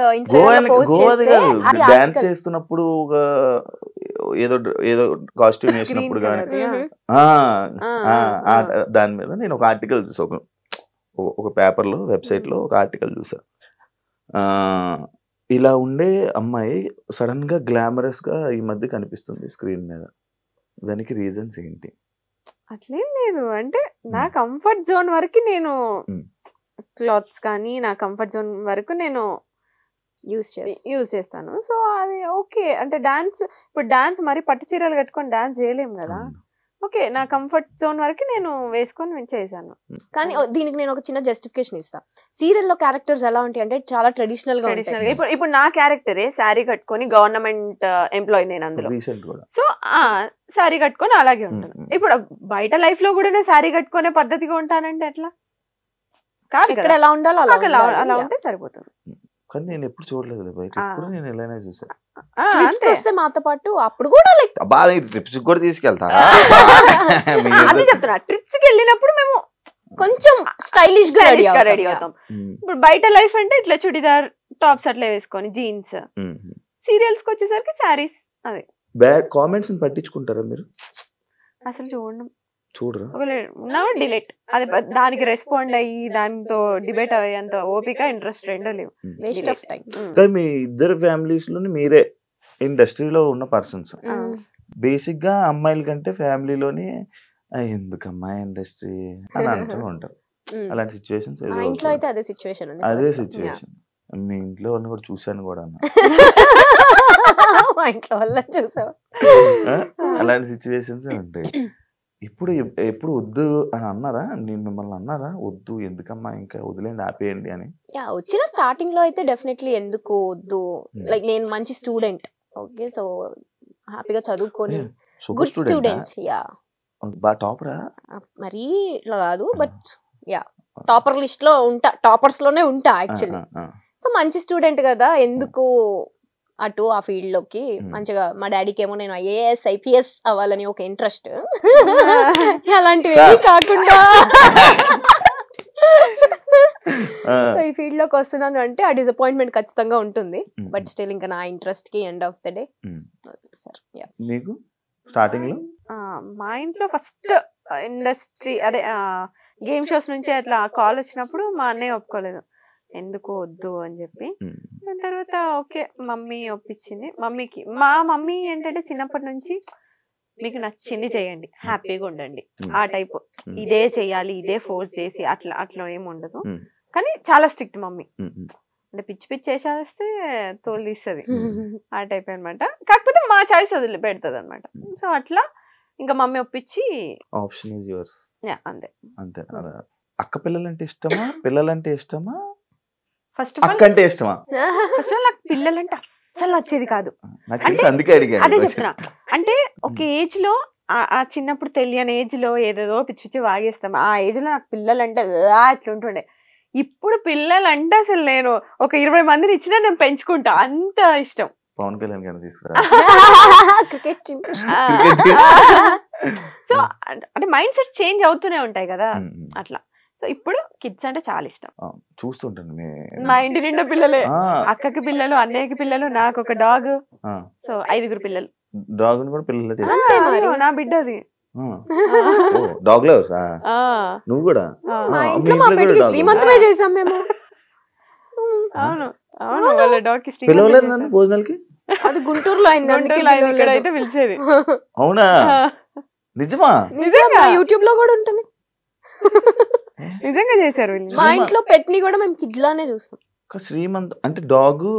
డాన్స్ చేస్తున్నప్పుడు ఏదో కాస్ట్యూమ్ వేసినప్పుడు కానీ దాని మీద నేను ఒక ఆర్టికల్ చూసా, ఒక పేపర్ లో వెబ్సైట్ లో ఒక ఆర్టికల్ చూసా. ఇలా ఉండే అమ్మాయి సడన్ గా గ్లామరస్ గా ఈ మధ్య కనిపిస్తుంది స్క్రీన్ మీద. దానికి రీజన్స్ ఏంటి? అట్లేం లేదు. అంటే నా కంఫర్ట్ జోన్ వరకు నేను క్లాత్స్ కానీ నా కంఫర్ట్ జోన్ వరకు నేను యూజ్ చేస్తాను. సో అది ఓకే. అంటే ఇప్పుడు డాన్స్ మరి పట్టు చీరలు కట్టుకొని డాన్స్ చేయలేము కదా. ఓకే, నా కంఫర్ట్ జోన్ వరకు నేను వేసుకొని చేశాను. కానీ దీనికి నేను ఒక చిన్న జస్టిఫికేషన్ ఇస్తాను. సీరియల్లో క్యారెక్టర్స్ ఎలా ఉంటాయి అంటే చాలా ట్రెడిషనల్ గా ఉంటాయి. ఇప్పుడు నా క్యారెక్టరే శారీ కట్టుకొని గవర్నమెంట్ ఎంప్లాయీ నేను అందులో. సో శారీ కట్టుకొని అలాగే ఉంటాను. ఇప్పుడు బయట లైఫ్ లో కూడా నేను శారీ కట్టుకునే పద్ధతిగా ఉంటానంటే ఎట్లా కాదు. ఇక్కడ ఎలా ఉండాలో అలా ఉంటే సరిపోతుంది. కానీ నేను ఎప్పుడు చూడలేదు బయట, ఎప్పుడు నేను ఎలానే చూసాను. వస్తే మాతో పాటు అప్పుడు కూడా లైక్ బాగా ట్రిప్స్ కూడా తీసుకెళ్తారా? అదే చెప్తున్నా, ట్రిప్స్ కి వెళ్ళినప్పుడు మేము కొంచెం స్టైలిష్ గా రెడీ అవుతాం. ఇప్పుడు బయట లైఫ్ అంటే ఇట్లా చుడిదార్ టాప్స్ అట్లా వేసుకొని జీన్స్. సీరియల్స్ కి వచ్చేసరికి శారీస్. అదే బ్యాడ్ కామెంట్స్ పట్టించుకుంటారా మీరు? అసలు చూడరా? డిలీట్. అది దానికి రెస్పాండ్ అయ్యి దాంతో డిబేట్ అయ్యేంత ఓపిక ఇంట్రెస్ట్ రెండో లేవు. మీ ఇద్దరు ఫ్యామిలీస్ లోని మీరే ఇండస్ట్రీలో ఉన్న పర్సన్స్. బేసిక్ గా అమ్మాయిల కంటే ఫ్యామిలీలోని ఎందుకమ్మా ఇండస్ట్రీ అని అంటూ ఉంటారు. అలాంటి సిచ్యువేషన్స్ అదే సిచ్యువేషన్. మీ ఇంట్లో వాళ్ళని కూడా చూసాను కూడా అలాంటి సిచ్యువేషన్స్ ఉంటాయి. ఎప్పుడు వద్దు అని అన్నారా? నేను మిమ్మల్ని అన్నారా వద్దు ఎందుకమ్మా ఇంకా వదిలేండి ఆపేయండి అని? వచ్చిన స్టార్టింగ్ లో అయితే డెఫినెట్లీ ఎందుకు వద్దు, లైక్ నేను మంచి స్టూడెంట్, ఓకే, సో హ్యాపీగా చదువుకొని గుడ్ స్టూడెంట్. యా, బాగా టాపరా మరి ఇట్లా కాదు, బట్ యా టాపర్ లిస్ట్ లో ఉంటా, టాపర్స్ లోనే ఉంటా యాక్చువల్లీ. సో మంచి స్టూడెంట్ కదా, ఎందుకు అటు ఆ ఫీల్డ్ లోకి మంచిగా. మా డాడీకి ఏమో నేను ఐఏఎస్ ఐపీఎస్ అవ్వాలని ఒక ఇంట్రెస్ట్, అలాంటివి కాకుండా సో ఈ ఫీల్డ్ లోకి వస్తున్నాను అంటే ఆ డిసప్పాయింట్మెంట్ ఖచ్చితంగా ఉంటుంది. బట్ స్టిల్ ఇంకా నా ఇంట్రెస్ట్ కి ఎండ్ ఆఫ్ ద డే. మీకు స్టార్టింగ్ లో మా ఇంట్లో ఫస్ట్ ఇండస్ట్రీ అదే గేమ్ షోస్ నుంచి అట్లా కాల్ వచ్చినప్పుడు మా అన్నయ్య ఒప్పుకోలేదు, ఎందుకు వద్దు అని చెప్పి. దాని తర్వాత ఓకే మమ్మీ ఒప్పించింది. మా మమ్మీ ఏంటంటే చిన్నప్పటి నుంచి మీకు నచ్చింది చేయండి, హ్యాపీగా ఉండండి ఆ టైప్, ఇదే చెయ్యాలి ఇదే ఫోర్స్ చేసి అట్లా ఏమి ఉండదు. కానీ చాలా స్ట్రిక్ట్ మమ్మీ, అంటే పిచ్చి చేసేస్తే తోలు తీస్తుంది ఆ టైప్ అనమాట. కాకపోతే మా చాయిస్ వదిలి పెడుతుంది అనమాట. సో అట్లా ఇంకా మమ్మీ ఒప్పించి ఆప్షన్ ఇస్ యువర్స్. అంతే అంతే. అక్క పిల్లలంటే ఇష్టమా పిల్లలంటే ఇష్టమా? ఫస్ట్ అక్క అంటే ఇష్టమా? ఫస్ట్ ఆఫ్ ఆల్ నాకు పిల్లలంటే అస్సలు నచ్చేది కాదు. అందుకే అడిగాను. అదే చెప్తున్నా, అంటే ఒక ఏజ్ లో ఆ చిన్నప్పుడు తెలియని ఏజ్ లో ఏదేదో పిచ్చి పిచ్చి వాగేస్తాం. ఆ ఏజ్ లో నాకు పిల్లలంటే అట్లా ఉంటుండే. ఇప్పుడు పిల్లలంటే అసలు నేను ఒక 20 మందిని ఇచ్చినా నేను పెంచుకుంటా, అంత ఇష్టం. పవన్ కళ్యాణ్ గారిని తీసుకురా. సో అంటే మైండ్ సెట్ చేంజ్ అవుతూనే ఉంటాయి కదా అట్లా. సో ఇప్పుడు కిడ్స్ అంటే చాలా ఇష్టం. చూస్తుంటాను మా ఇంటి నిండా పిల్లలే, అక్కకి పిల్లలు, అన్నయ్యకి పిల్లలు, నాకు ఒక డాగ్. సో 5 పిల్లలు. డాగ్ కూడా పిల్లలు? నా బిడ్డ అది. డాగ్ లవర్స్ నువ్వు కూడా? మా ఇంట్లో మా పెళ్లి శ్రీమంతమే చేసాం మేము. అవును అవును, వాళ్ళ డాగ్ కి పిలవలేదు నన్ను భోజనాలకి. అది గుంటూరులో అయింది, ఇక్కడైతే పిలిచేది. అవునా? నిజమా? నిజంగా యూట్యూబ్ లో కూడా ఉంటుంది. నిజంగా చేశారు. మా ఇంట్లో పెట్ ని కూడా మేము కిడ్ లానే చూస్తాం. శ్రీమంత్ అంటే డాగ్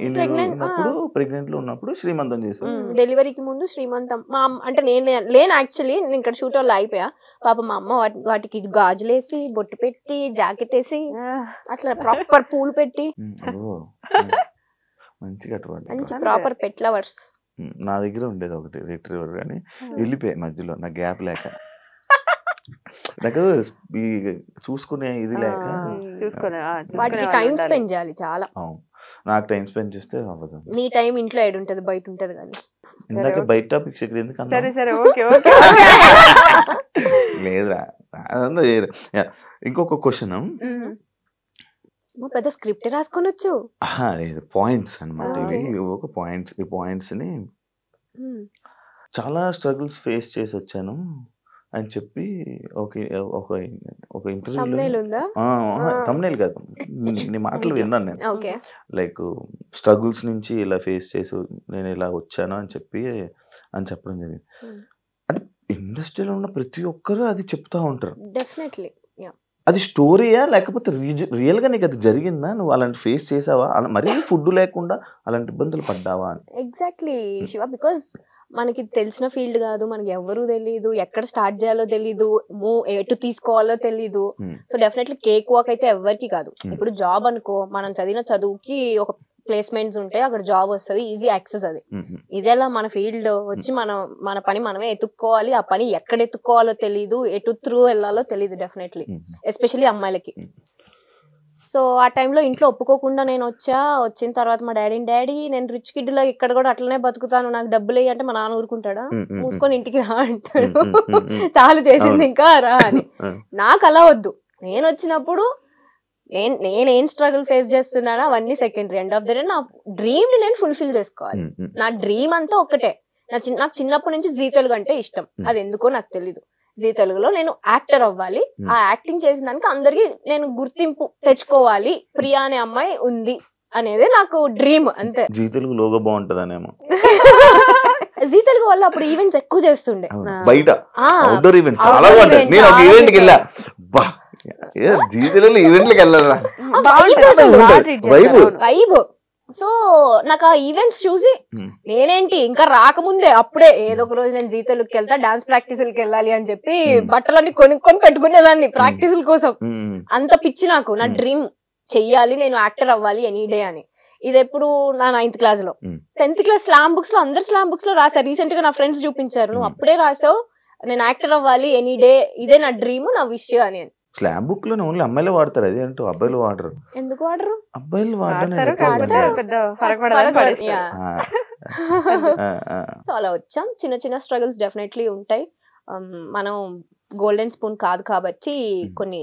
ఉన్నప్పుడు ప్రెగ్నెంట్ లో ఉన్నప్పుడు శ్రీమంతం చేశారు. డెలివరీకి ముందు శ్రీమంతం. మా అంటే నేను లేను యాక్చువల్లీ, నేను ఇక్కడ షూట్ వాళ్ళు అయిపోయా. పాప మా అమ్మ వాటికి గాజులేసి బొట్టు పెట్టి జాకెట్ వేసి అట్లా ప్రాపర్ పూలు పెట్టి మంచి ప్రాపర్ పెట్ లవర్స్. నా దగ్గర ఉండేది ఒకటి రిట్రీవర్, కానీ వెళ్ళిపోయాయి మధ్యలో నా గ్యాప్ లేక. నాకు చూసుకునే ఇది లేక వాటికి టైం స్పెండ్ చేయాలి చాలా. నాకు టైం స్పెండ్ చేస్తే అవ్వదు. నీ టైం ఇంట్లో ఏడు ఉంటది, బయట ఉంటది. కానీ ఇందాక బయట టాపిక్స్ ఇక్కడ ఎందుకు? సరే సరే ఓకే ఓకే. లేదురా, ఇంకొక క్వశ్చన్. పెద్ద స్క్రిప్ట్ రాసుకొనొచ్చు. లేదు, పాయింట్స్ అనమాట ఇవి. ఒక పాయింట్స్, ఈ పాయింట్స్ ని చాలా స్ట్రగుల్స్ ఫేస్ చేసి వచ్చాను అని చెప్పి ఒక ఇంటర్వ్యూలో, తమ్నేల్ కాదు, నీ మాటలు విన్నాను నేను. లైక్ స్ట్రగుల్స్ నుంచి ఇలా ఫేస్ చేసి నేను ఇలా వచ్చాను అని చెప్పడం జరిగింది. అంటే ఇండస్ట్రీలో ఉన్న ప్రతి ఒక్కరు అది చెప్తా ఉంటారు. డెఫినెట్లీ అది స్టోరీయా లేకపోతే రియల్ గా నీకు అది జరిగిందా? నువ్వు అలాంటి ఫేస్ చేసావా? మరీ ఫుడ్ లేకుండా అలాంటి ఇబ్బందులు పడ్డావా అని? ఎగ్జాక్ట్లీ శివ, బికాస్ మనకి తెలిసిన ఫీల్డ్ కాదు, మనకి ఎవరు తెలీదు, ఎక్కడ స్టార్ట్ చేయాలో తెలీదు, ఎటు తీసుకోవాలో తెలీదు. సో డెఫినెట్లీ కేక్ వాక్ అయితే ఎవరికి కాదు. ఇప్పుడు జాబ్ అనుకో, మనం చదివిన చదువుకి ఒక ప్లేస్మెంట్స్ ఉంటాయి, అక్కడ జాబ్ వస్తుంది, ఈజీ యాక్సెస్. అది ఇదేలా మన ఫీల్డ్ వచ్చి మన పని మనమే ఎత్తుక్కోవాలి. ఆ పని ఎక్కడ ఎత్తుక్కోవాలో తెలీదు, ఎటు త్రూ వెళ్ళాలో తెలీదు డెఫినెట్లీ, ఎస్పెషల్లీ అమ్మాయిలకి. సో ఆ టైంలో ఇంట్లో ఒప్పుకోకుండా నేను వచ్చిన తర్వాత మా డాడీ నేను రిచ్ కిడ్ లో ఇక్కడ కూడా అట్లనే బతుకుతాను, నాకు డబ్బులు అంటే మా నాన్న ఊరుకుంటాడా? మూసుకొని ఇంటికి రా అంటాడు, చాలు చేసింది ఇంకా రా అని. నాకు అలా వద్దు. నేను వచ్చినప్పుడు నేనేం స్ట్రగుల్ ఫేస్ చేస్తున్నానో అవన్నీ secondary. End of the day నా డ్రీమ్ ని నేను ఫుల్ఫిల్ చేసుకోవాలి. నా డ్రీమ్ అంతా ఒక్కటే. నాకు చిన్నప్పటి నుంచి జీ తెలుగు అంటే ఇష్టం, అది ఎందుకో నాకు తెలీదు. జీ తెలుగులో నేను యాక్టర్ అవ్వాలి, ఆ యాక్టింగ్ చేసిన దానికి అందరికి నేను గుర్తింపు తెచ్చుకోవాలి, ప్రియా అనే అమ్మాయి ఉంది అనేది నాకు డ్రీమ్, అంతే. జీ తెలుగు లోగో బాగుంటదనేమో. జీ తెలుగు వల్ల అప్పుడు ఈవెంట్స్ ఎక్కువ చేస్తుండే, బయట అవుట్డోర్ ఈవెంట్ చాలా బాగుంటాయి. నేను ఒక ఈవెంట్ కి వెళ్ళా, జీ తెలుగులో ఈవెంట్లకి వెళ్ళారా వైబ్. సో నాకు ఆ ఈవెంట్స్ చూసి నేనేంటి ఇంకా రాకముందే అప్పుడే ఏదో ఒక రోజు నేను జీ తెలుగుకి వెళ్తా, డాన్స్ ప్రాక్టీసులకి వెళ్ళాలి అని చెప్పి బట్టలన్నీ కొనుక్కొని పెట్టుకునేదాన్ని ప్రాక్టీసుల కోసం. అంత పిచ్చి నాకు. నా డ్రీమ్ చెయ్యాలి, నేను యాక్టర్ అవ్వాలి ఎనీ డే అని. ఇది ఎప్పుడు నా 9th క్లాస్ లో. 10th క్లాస్ స్లామ్ బుక్స్ లో, అందరు స్లామ్ బుక్స్ లో రాశారు. రీసెంట్ గా నా ఫ్రెండ్స్ చూపించారు, నువ్వు అప్పుడే రాసావు నేను యాక్టర్ అవ్వాలి ఎనీ డే, ఇదే నా డ్రీమ్, నా విష్ అని. స్లామ్ బుక్ లో ఓన్లీ అమ్మాయిలు వాడతారు, అది ఏంటో అబ్బాయిలు వాడరు. ఎందుకు వాడరు? అబ్బాయిలు సో అలా వచ్చాం. చిన్న చిన్న స్ట్రగుల్స్ డెఫినెట్లీ ఉంటాయి. మనం గోల్డెన్ స్పూన్ కాదు కాబట్టి కొన్ని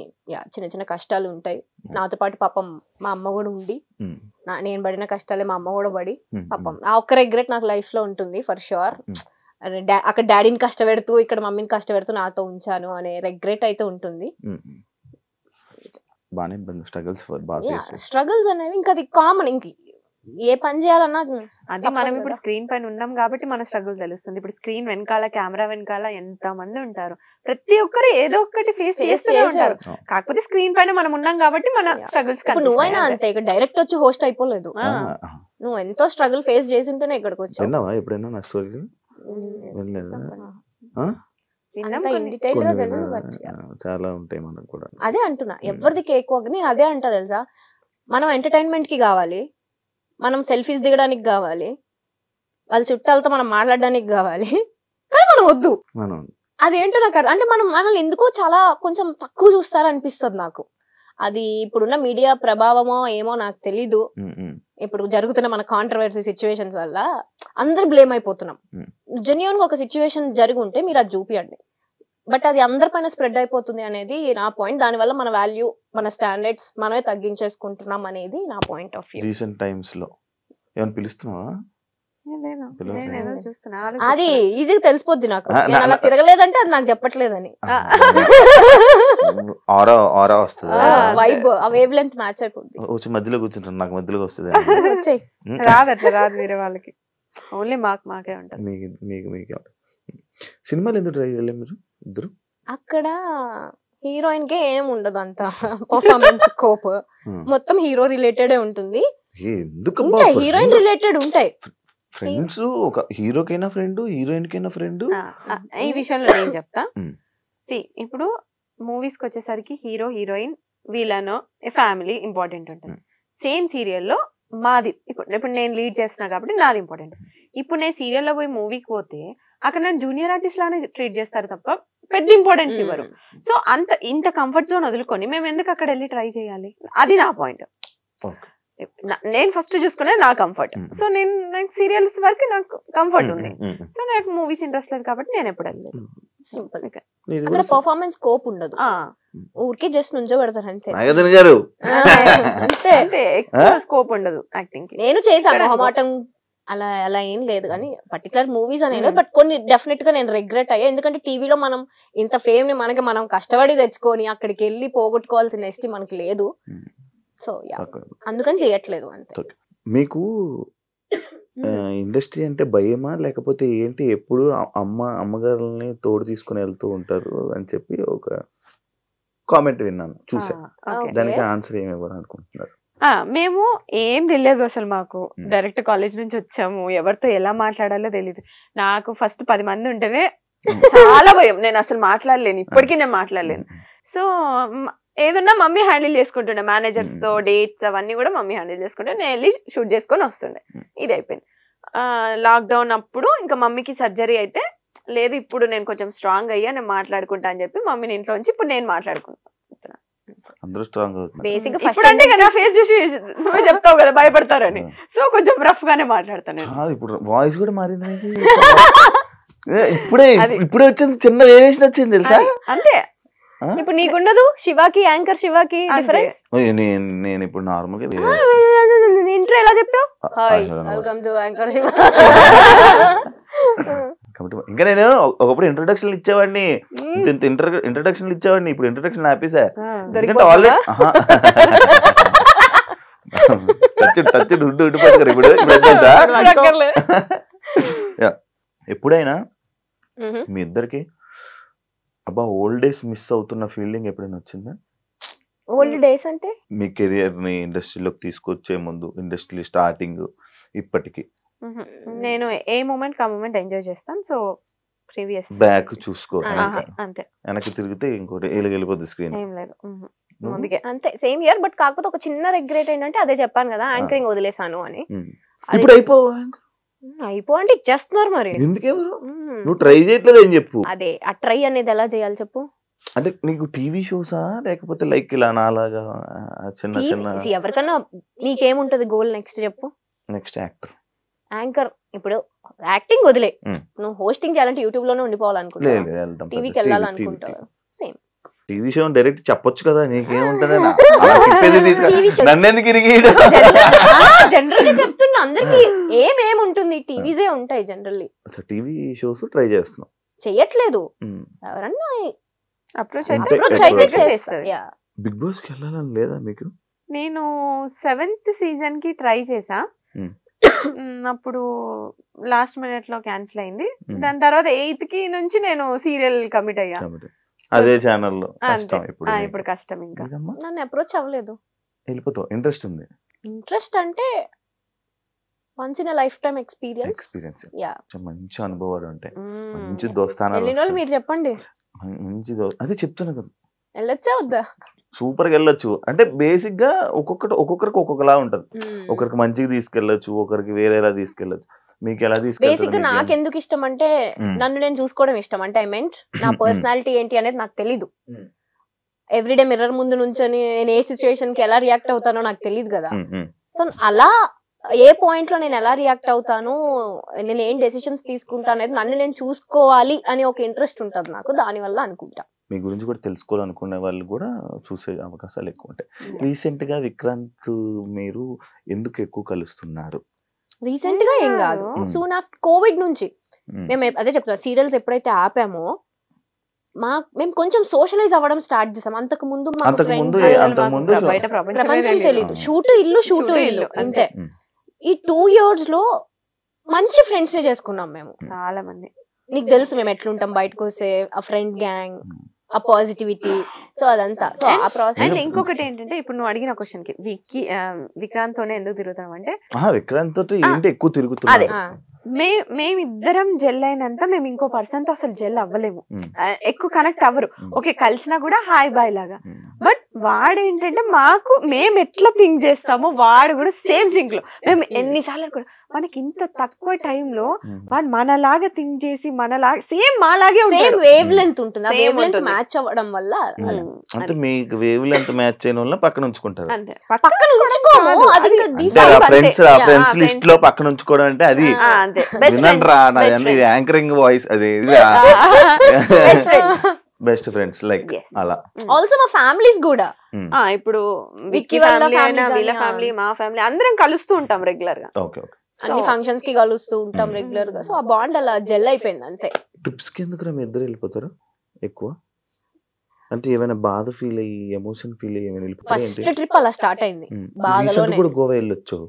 చిన్న చిన్న కష్టాలు ఉంటాయి. నాతో పాటు పాపం మా అమ్మ కూడా ఉండి, నేను పడిన కష్టాలే మా అమ్మ కూడా పడి, పాపం ఆ ఒక్క రిగ్రెట్ నాకు లైఫ్ లో ఉంటుంది ఫర్ షూర్. అక్కడ డాడీని కష్టపెడుతూ ఇక్కడ మమ్మీని కష్టపెడుతూ నాతో ఉంచాను అనే రిగ్రెట్ అయితే ఉంటుంది. స్ట్రగుల్స్ అనేవి ఇంకా అది కామన్. ఇంక ఏ పని చేయాలన్నా అది మనం ఇప్పుడు స్క్రీన్ పైన ఉన్నాం కాబట్టి మన స్ట్రగుల్ తెలుస్తుంది. ఇప్పుడు స్క్రీన్ వెనకాల, కెమెరా వెనకాల ఎంత మంది ఉంటారు, ప్రతి ఒక్కరు ఏదో ఒకటి ఫేస్ చేస్తూనే ఉంటారు. కాకపోతే స్క్రీన్ పైన మనం ఉన్నాం కాబట్టి మన స్ట్రగుల్స్. నువ్వైనా అంతే, ఇక్కడ డైరెక్ట్ వచ్చి హోస్ట్ అయిపోలేదు. నువ్వు ఎంతో స్ట్రగుల్ ఫేస్ చేసి ఉంటేనే ఇక్కడికి వచ్చావు. చాలా ఉంటాయి మనకు కూడా. అదే అంటున్నా, ఎవరిది కేక్ వాక్. నేను అదే అంటా తెలుసా, మనం ఎంటర్టైన్మెంట్ కి కావాలి, మనం సెల్ఫీస్ దిగడానికి కావాలి, వాళ్ళ చుట్టాలతో మనం మాట్లాడడానికి కావాలి, కానీ మనం వద్దు. అదేంటో నాకు అంటే మనల్ని ఎందుకో చాలా కొంచెం తక్కువ చూస్తారనిపిస్తుంది నాకు. అది ఇప్పుడున్న మీడియా ప్రభావమో ఏమో నాకు తెలీదు. ఇప్పుడు జరుగుతున్న మన కాంట్రవర్సీ సిచ్యువేషన్స్ వల్ల అందరు బ్లేమ్ అయిపోతున్నాం. జెన్యూన్ గా ఒక సిచ్యువేషన్ జరిగి ఉంటే మీరు అది చూపియండి, బట్ అది అందరిపైన స్ప్రెడ్ అయిపోతుంది అనేది నా పాయింట్. దానివల్ల మన వాల్యూ, మన స్టాండర్డ్స్ మనమే తగ్గించేసుకుంటున్నాం అనేది నా point of view. Recent times లో ఏమైనా పిలుస్తున్నావా? అది ఈజీగా తెలిసిపోద్ది నాకు. నేను అలా తిరగలేదంటే అది నాకు చెప్పట్లేదని. వైబ్ ఆ వేవ్ లెంత్ మ్యాచ్ అయిపోద్ది. వచ్చి మధ్యలో కూర్చుంటాను, నాకు మధ్యలో వస్తుంది. రాదు అట్లా రాదు, వేరే వాళ్ళకి ఓన్లీ మాకే ఉంటుంది. మీకు సినిమాలు ఎందుకు ట్రై చేయలేదు మీరు ఇద్దరు? అక్కడ హీరోయిన్ కే ఏం ఉండదు అంత పర్ఫార్మెన్స్ స్కోప్, మొత్తం హీరో రిలేటెడ్ ఉంటుంది. హీరోయిన్ రిలేటెడ్ ఉంటాయి. ఫ్రెండ్స్ ఒక హీరోకైనా ఫ్రెండ్, హీరోయిన్ కైనా ఫ్రెండ్. ఈ విషయంలో నేను చెప్తా. ఇప్పుడు మూవీస్ కి వచ్చేసరికి hero, heroine, villain, family important ఉంటుంది. సేమ్ సీరియల్లో మాది ఇప్పుడు నేను లీడ్ చేస్తున్నా కాబట్టి నాది ఇంపార్టెంట్. ఇప్పుడు నేను సీరియల్లో పోయి మూవీకి పోతే అక్కడ నేను జూనియర్ ఆర్టిస్ట్ లానే ట్రీట్ చేస్తారు తప్ప పెద్ద ఇంపార్టెన్స్ ఇవ్వరు. సో ఇంత కంఫర్ట్ జోన్ వదులుకొని మేము ఎందుకు అక్కడ వెళ్ళి ట్రై చేయాలి? అది నా పాయింట్. నేను ఫస్ట్ చూసుకునేది నా కంఫర్ట్. సో నాకు సీరియల్స్ వరకు నాకు కంఫర్ట్ ఉంది. సో నాకు మూవీస్ ఇంట్రెస్ట్ లేదు కాబట్టి నేను ఎప్పుడు వెళ్ళలేదు. సింపుల్. అక్కడ పర్ఫార్మెన్స్ స్కోప్ ఉండదు, ఊరికే జస్ట్ నుంచో పెడతారు అంతే. అంతే, ఎక్కువ స్కోప్ ఉండదు యాక్టింగ్ కి. నేను చేశాను మొహమాటం, అలా ఏం లేదు కానీ పర్టికులర్ మూవీస్ అనేది. బట్ కొన్ని డెఫినెట్ గా నేను రిగ్రెట్ అయ్యా. ఎందుకంటే టీవీలో మనం ఇంత ఫేమ్ ని మనం కష్టపడి తెచ్చుకొని అక్కడికి వెళ్ళి పోగొట్టుకోవాల్సిన ఎస్టీ మనకి లేదు. సో అందుకని చేయట్లేదు అంతే. మీకు ఇండస్ట్రీ అంటే భయమా లేకపోతే ఏంటి? ఎప్పుడు అమ్మగారిని తోడు తీసుకుని వెళ్తూ ఉంటారు అని చెప్పి ఒక కామెంట్ విన్నాను, చూసా. ఓకే. దానికి ఆన్సర్ ఏమి ఇవ్వాలి అనుకుంటున్నారు? మేము ఏం తెలియదు అసలు, మాకు డైరెక్ట్ కాలేజ్ నుంచి వచ్చాము, ఎవరితో ఎలా మాట్లాడాలో తెలియదు. నాకు ఫస్ట్ 10 మంది ఉంటేనే చాలా భయం, నేను అసలు మాట్లాడలేను, ఇప్పటికీ నేను మాట్లాడలేను. సో ఏదన్నా మమ్మీ హ్యాండిల్ చేసుకుంటుండే, మేనేజర్స్ తో డేట్స్ అవన్నీ కూడా మమ్మీ హ్యాండిల్ చేసుకుంటే నేను వెళ్ళి షూట్ చేసుకొని వస్తుండే. ఇది అయిపోయింది. లాక్డౌన్ అప్పుడు ఇంకా మమ్మీకి సర్జరీ అయితే, లేదు ఇప్పుడు నేను కొంచెం స్ట్రాంగ్ అయ్యా, నేను మాట్లాడుకుంటా అని చెప్పి మమ్మీని ఇంట్లో ఉంచి ఇప్పుడు నేను మాట్లాడుకుంటాను. అందరూ స్ట్రాంగ్ అవుతున్నారు. బేసిక్ ఇప్పుడు అంటే నా ఫేస్ చూసి నువ్వు చెప్తావు కదా భయపడతారని, సో కొంచెం రఫ్ గానే మాట్లాడతాను. ఇప్పుడు వాయిస్ కూడా మారింది. ఇప్పుడే వచ్చింది, చిన్న వేరియేషన్ వచ్చింది తెలుసా? అంతే. ఇప్పుడు నీకుండదు శివాకి, యాంకర్ శివాకి డిఫరెన్స్. నేను ఇప్పుడు నార్మల్ గా ఇంట్రో ఎలా చెప్పావు? Hi welcome to anchor Shiva. ఇంకా నేను ఒకప్పుడు ఇంట్రొడక్షన్ ఇచ్చేవాడిని, ఇంట్రొడక్షన్ ఇచ్చేవాడిని, ఇప్పుడు ఇంట్రొడక్షన్ ఆపేసా. ఎందుకంటే ఆల్రెడీ ఇప్పుడు ఎప్పుడైనా మీ ఇద్దరికి అబ్బా ఓల్డ్ డేస్ మిస్ అవుతున్న ఫీలింగ్ ఎప్పుడైనా వచ్చిందా? ఓల్డ్ డేస్ అంటే మీ కెరియర్ ని ఇండస్ట్రీలోకి తీసుకొచ్చే ముందు, ఇండస్ట్రీ స్టార్టింగ్ ఇప్పటికి? నేను ఏ మూమెంట్ ఆ మూమెంట్ ఎంజాయ్ చేస్తాను. సో ప్రీవియస్ బ్యాక్ చూసుకో, అంతే. వెనక్కి తిరిగితే ఇంకోటి వెళ్ళిపోద్ది స్క్రీన్. ఏం లేదు అంతే, సేమ్ ఇయర్. బట్ కాకపోతే ఒక చిన్న రిగ్రెట్ ఏంటంటే, అదే చెప్పాను కదా యాంకరింగ్ వదిలేసాను అని. ఇప్పుడు అయిపో అంటే ఇచ్చేస్తున్నారు మరి. ఎందుకెవరు? నువ్వు ట్రై చేయట్లేదు అని చెప్పు. అదే ఆ ట్రై అనేది ఎలా చేయాలి చెప్పు. అంటే నీకు టీవీ షోసా లేకపోతే లైక్ ఇలా నాలాగా చిన్న చిన్న? ఎవరికన్నా నీకేముంటది గోల్ నెక్స్ట్ చెప్పు. Next actor, anchor. ఇప్పుడు యాక్టింగ్ వదిలే, నువ్వు హోస్టింగ్ చేయాలంటే యూట్యూబ్ లోనే ఉండిపోవాలనుకుంటావు, టీవీకి వెళ్ళాలనుకుంటావు. సేమ్ టీవీ షో డైరెక్ట్ చెప్పొచ్చు కదా, నీకేముంటది? నన్నెందుకు జనరల్ గా చెప్తున్నా, అందరికి ఏమేముంటుంది, టీవీసే ఉంటాయి జనరల్లీ. టీవీ షోస్ ట్రై చేస్తున్నావు? చెయ్యట్లేదు, ఎవరన్నా అప్రోచ్ అయితే చేస్తారు. బిగ్ బాస్ కి వెళ్ళాలని లేదా మీకు? నేను 7th సీజన్ కి ట్రై చేసా, అప్పుడు లాస్ట్ మినిట్ లో క్యాన్సిల్ అయింది. దాని తర్వాత 8th కి నుంచి నేను సీరియల్ కమిట్ అయ్యా. అదే ఛానల్లో ఇప్పుడు కష్టం. ఇంకా నన్ను అప్రోచ్ అవ్వలేదు. వెళ్ళిపోతావు? ఇంట్రెస్ట్ ఉంది? ఇంట్రెస్ట్ అంటే once in life time experience. మంచి అనుభవాలు ఉంటాయి, మంచి దోస్తానాలు. మీరు చెప్పండి. మంచి అదే చెప్తున్నా కదా, వెళ్ళొచ్చా వద్దా? సూపర్ గా వెళ్ళొచ్చు. అంటే బేసిక్ గా ఒక్కొక్కరికి ఒక్కొక్కలా ఉంటది. ఒకరికి మంచిగా తీసుకెళ్లొచ్చు, ఒకరికి వేరేలా తీసుకెళ్లొచ్చు. మీకు ఎలా తీసుకెళ్తారు? బేసిక్ గా నాకు ఎందుకు ఇష్టం అంటే, నన్ను నేను చూసుకోవడం ఇష్టం. అంటే ఐ మెంట్ నా పర్సనాలిటీ ఏంటి అనేది నాకు తెలీదు. ఎవ్రీడే మిర్రర్ ముందు నుంచొని నేను ఏ సిచ్యువేషన్ కి ఎలా రియాక్ట్ అవుతానో నాకు తెలియదు కదా. సో అలా ఏ పాయింట్ లో నేను ఎలా రియాక్ట్ అవుతాను, నేను ఏం డెసిషన్స్ తీసుకుంటా అనేది నన్ను నేను చూసుకోవాలి అని ఒక ఇంట్రెస్ట్ ఉంటుంది నాకు. దాని వల్ల అనుకుంటా మీ గురించి కూడా తెలుసుకోవాలనుకునే వాళ్ళు కూడా చూసే అవకాశాలు ఎక్కువ ఉంటాయి. రీసెంట్ గా విక్రాంత్ మీరు ఎందుకు ఎక్కువ కలుస్తున్నారు? రీసెంట్ గా ఏం కాదు, సూన్ ఆఫ్టర్ కోవిడ్ నుంచి మేము అదే చెప్తాం, సీరియల్స్ ఎప్పుడైతే ఆపామో మేము కొంచెం సోషలైజ్ అవ్వడం స్టార్ట్ చేసాం. అంతకు ముందు ప్రపంచం తెలియదు, షూటు ఇల్లు అంతే. ఈ 2 years లో మంచి ఫ్రెండ్స్ ని చేసుకున్నాం మేము, చాలా మంది. నీకు తెలుసు మేము ఎట్లుంటాం బయటకు వస్తే, ఆ ఫ్రెండ్ గ్యాంగ్, ఆ పాజిటివిటీ, సో అదంతా. సో ఆ ప్రాసెస్. ఇంకొకటి ఏంటంటే, ఇప్పుడు నువ్వు అడిగిన క్వశ్చన్ కి విక్రాంత్ తోనే ఎందుకు తిరుగుతాం అంటే, విక్రాంత్ తోటి ఏంటి ఎక్కువ తిరుగుతుంది. మేమిద్దరం జెల్ అయినంత మేము ఇంకో పర్సన్ తో అసలు జెల్ అవ్వలేము, ఎక్కువ కనెక్ట్ అవ్వరు. ఓకే కలిసినా కూడా హాయ్ బాయ్ లాగా. బట్ వాడు ఏంటంటే, మాకు మేము ఎట్లా థింక్ చేస్తామో వాడు కూడా సేమ్ థింక్ లో. మేము ఎన్నిసార్లు అనుకున్నాం, మనకి ఇంత తక్కువ టైంలో వాడు మనలాగా థింక్ చేసి మనలాగా సేమ్ మాలాగే సేమ్ వేవ్ లెంత్ ఉంటుంది. ఆ వేవ్ లెంత్ మ్యాచ్ అవ్వడం వల్ల, అంటే మీకు వేవ్ లెంత్ మ్యాచ్ అయిన వల్ల పక్కన ఉంచుకుంటారు. పక్కన ఉంచుకోము, అది ఫ్రెండ్స్ లిస్ట్ లో పక్కన ఉంచుకోవడం అంటే అది యాంకరింగ్ వాయిస్, అది బెస్ట్ ఫ్రెండ్స్ లైక్ అలా. ఆల్సో మా ఫ్యామిలీస్ కూడా, ఇప్పుడు విక్కీ ఫ్యామిలీ అయినా వీళ్ళ ఫ్యామిలీ మా ఫ్యామిలీ అందరం కలుస్తూ ఉంటాం రెగ్యులర్ గా. అన్ని ఫంక్షన్స్ కి కలుస్తూ ఉంటాం రెగ్యులర్ గా. సో ఆ బాండ్ అలా జెల్ అయిపోయింది అంతే. ట్రిప్స్ కి ఎందుకు మీ ఇద్దరు వెళ్ళిపోతారు ఎక్కువ? అంటే ఏమైనా బాధ ఫీల్ అయ్యి ఎమోషన్ ఫీల్ అయ్యి ఏమైనా ఫస్ట్ ట్రిప్ అలా స్టార్ట్ అయింది. బాధలోనే కూడా గోవా వెళ్ళొచ్చావు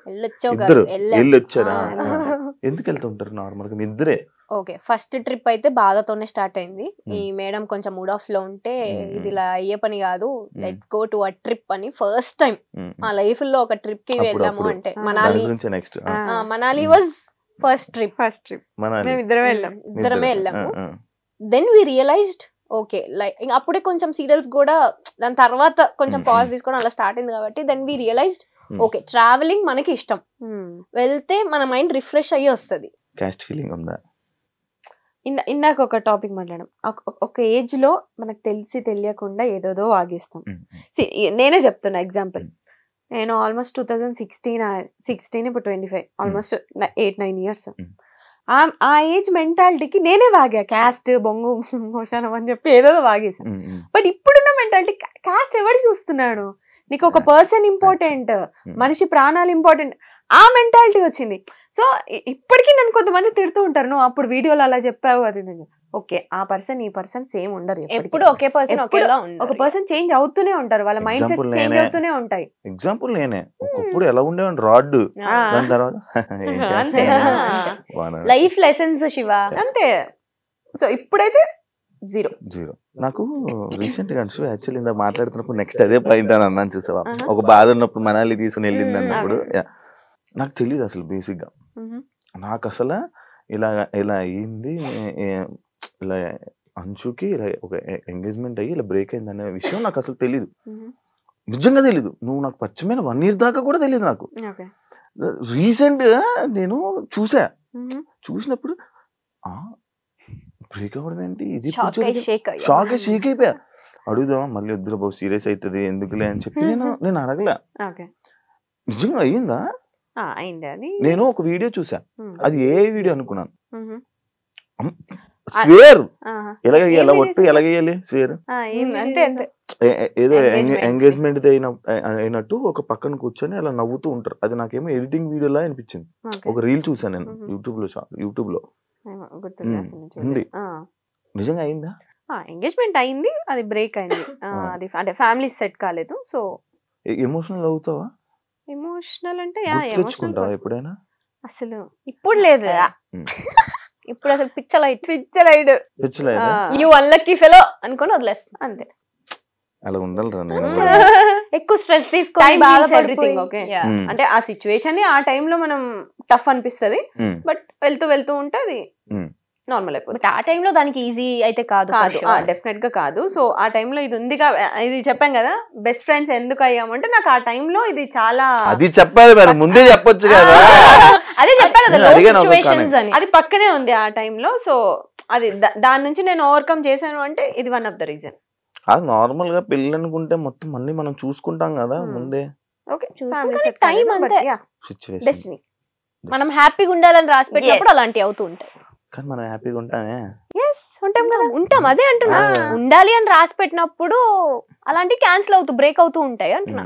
వెళ్ళొచ్చావు ఇద్దరు వెళ్ళాం. వెళ్ళొచ్చారా ఎందుకు వెళ్తుంటారు నార్మల్ గా మీ ఇద్దరే ఓకే ఫస్ట్ ట్రిప్ అయితే బాధతోనే స్టార్ట్ అయింది. ఈ మేడం కొంచెం మూడ్ ఆఫ్ లో ఉంటే ఇది ఇలా అయ్యే పని కాదు, let's go to a trip అని ఫస్ట్ టైం మా లైఫ్ లో ఒక ట్రిప్ కి వెళ్ళాము. అంటే Manali, next Manali was first trip. ఇద్దరమే వెళ్ళాము. Then we realised okay like అప్పుడే కొంచెం సీరియల్స్ కూడా దాని తర్వాత కొంచెం పాజ్ తీసుకోవడం అలా స్టార్ట్ అయింది కాబట్టి then we realised okay travelling మనకి ఇష్టం, వెళ్తే మన మైండ్ రిఫ్రెష్ అయ్యి వస్తుంది. కాస్ట్ ఫీలింగ్ ఉందా? ఇందాక ఒక టాపిక్ మాట్లాడడం, ఒక ఏజ్ లో మనకు తెలిసి తెలియకుండా ఏదోదో వాగేస్తాం. నేనే చెప్తున్నా ఎగ్జాంపుల్, నేను ఆల్మోస్ట్ 2016 ఇప్పుడు 25 ఆల్మోస్ట్ 8-9 ఇయర్స్. ఆ ఏజ్ మెంటాలిటీకి నేనే వాగా, క్యాస్ట్ బొంగు మోషానం అని చెప్పి ఏదో వాగేసాను. బట్ ఇప్పుడున్న మెంటాలిటీ క్యాస్ట్ ఎవరు చూస్తున్నాడు, నీకు ఒక పర్సన్ ఇంపార్టెంట్, మనిషి ప్రాణాలు ఇంపార్టెంట్, ఆ మెంటాలిటీ వచ్చింది. సో ఇప్పటికీ నన్ను కొంతమంది తిడుతూ ఉంటారు, నువ్వు అప్పుడు వీడియోలో అలా చెప్పావు అది. ఓకే ఆ పర్సన్ ఈ పర్సన్ సేమ్ ఉండరు, ఎప్పుడు ఒకే పర్సన్ ఒక పర్సన్ చేంజ్ అవుతూనే ఉంటారు, వాళ్ళ మైండ్ సెట్ చేంజ్ అవుతూనే ఉంటాయి. ఎగ్జాంపుల్ నేనే ఒకప్పుడు ఎలా ఉండేవాడిని రాడ్, దాని తర్వాత లైఫ్ లెసన్స్ శివ అంతే. సో ఇప్పుడైతే జీరో. నాకు రీసెంట్ గా యాక్చువల్లీ ఇందాక మాట్లాడుతున్నప్పుడు నెక్స్ట్ అదే పాయింట్ అని అన్నాను చూసావా, ఒక బాధ ఉన్నప్పుడు మనాలి తీసుకుని వెళ్ళింది అన్నప్పుడు నాకు తెలియదు అసలు బేసిక్ గా, నాకు అసలు ఇలా అయ్యింది, ఇలా అంచుకి ఇలా ఒక ఎంగేజ్మెంట్ అయ్యి ఇలా బ్రేక్ అయింది అనే విషయం నాకు అసలు తెలీదు, నిజంగా తెలీదు. నువ్వు నాకు పరిచయమైన 1 year దాకా కూడా తెలియదు నాకు. రీసెంట్ గా నేను చూసినప్పుడు బ్రేక్ అవ్వడం ఏంటి, ఇది షాక్ అయిపోయా. అడుగుదామా మళ్ళీ వద్దురా బాబు సీరియస్ అవుతుంది ఎందుకులే అని చెప్పి నేను అడగలే. నిజంగా అయ్యిందా? నేను ఒక వీడియో చూసా, అది ఏ వీడియో అనుకున్నాను, స్వేర్ ఎలాగేయాలి ఒట్టు ఎలాగేయాలి స్వేర్ ఏదో ఎంగేజ్మెంట్ అయినట్టు ఒక పక్కన కూర్చొని అలా నవ్వుతూ ఉంటారు. అది నాకేమో ఎడిటింగ్ వీడియోలా అనిపించింది. ఒక రీల్ చూసాను నేను యూట్యూబ్ లో ఉంది. నిజంగా అయిందా? ఎంగేజ్మెంట్ అయింది, అది బ్రేక్ అయింది, అది అంటే ఫ్యామిలీ సెట్ కాలేదు. సో ఎమోషనల్ అవుతావా? ఎమోషనల్ అంటే ఎప్పుడైనా? అసలు ఇప్పుడు లేదు, ఇప్పుడు అసలు పిచ్చలైడ్ యు అన్లక్కీ ఫెలో అనుకొని వదిలేస్తాం అంతే. అలా ఉండాలిరా, ఎక్కువ స్ట్రెస్ తీసుకొని ఎవ్రీథింగ్ ఓకే. అంటే ఆ సిచ్యువేషన్ ఆ టైంలో మనం టఫ్ అనిపిస్తుంది, బట్ వెళ్తూ ఉంటే అది నార్మల్ అయిపోతుంది. ఆ టైంలో దానికి ఈజీ అయితే కాదు, డెఫినెట్ గా కాదు. సో ఆ టైంలో ఇది ఉంది, ఇది చెప్పాం కదా బెస్ట్ ఫ్రెండ్స్ ఎందుకు అయ్యామంటే నాకు ఆ టైంలో ఇది చాలా అది చెప్పాలి మరి ముందే చెప్పొచ్చు కదా, అదే చెప్పాను అది పక్కనే ఉంది ఆ టైంలో. సో అది దాని నుంచి నేను ఓవర్కమ్ చేశాను అంటే ఇది వన్ ఆఫ్ ద రీజన్. అది నార్మల్ గా పెళ్ళి అనుకుంటే మొత్తం అన్ని మనం చూసుకుంటాం కదా ముందే. టైం అంతే, డెస్టినీ. మనం హ్యాపీగా ఉండాలని రాసి పెట్టినప్పుడు అలాంటివి అవుతూ ఉంటాయి. కానీ మనం హ్యాపీగా ఉంటామే, ఉంటాం అదే అంటున్నా. ఉండాలి అని రాసి పెట్టినప్పుడు అలాంటివి క్యాన్సిల్ అవుతూ బ్రేక్ అవుతూ ఉంటాయి అంటున్నా.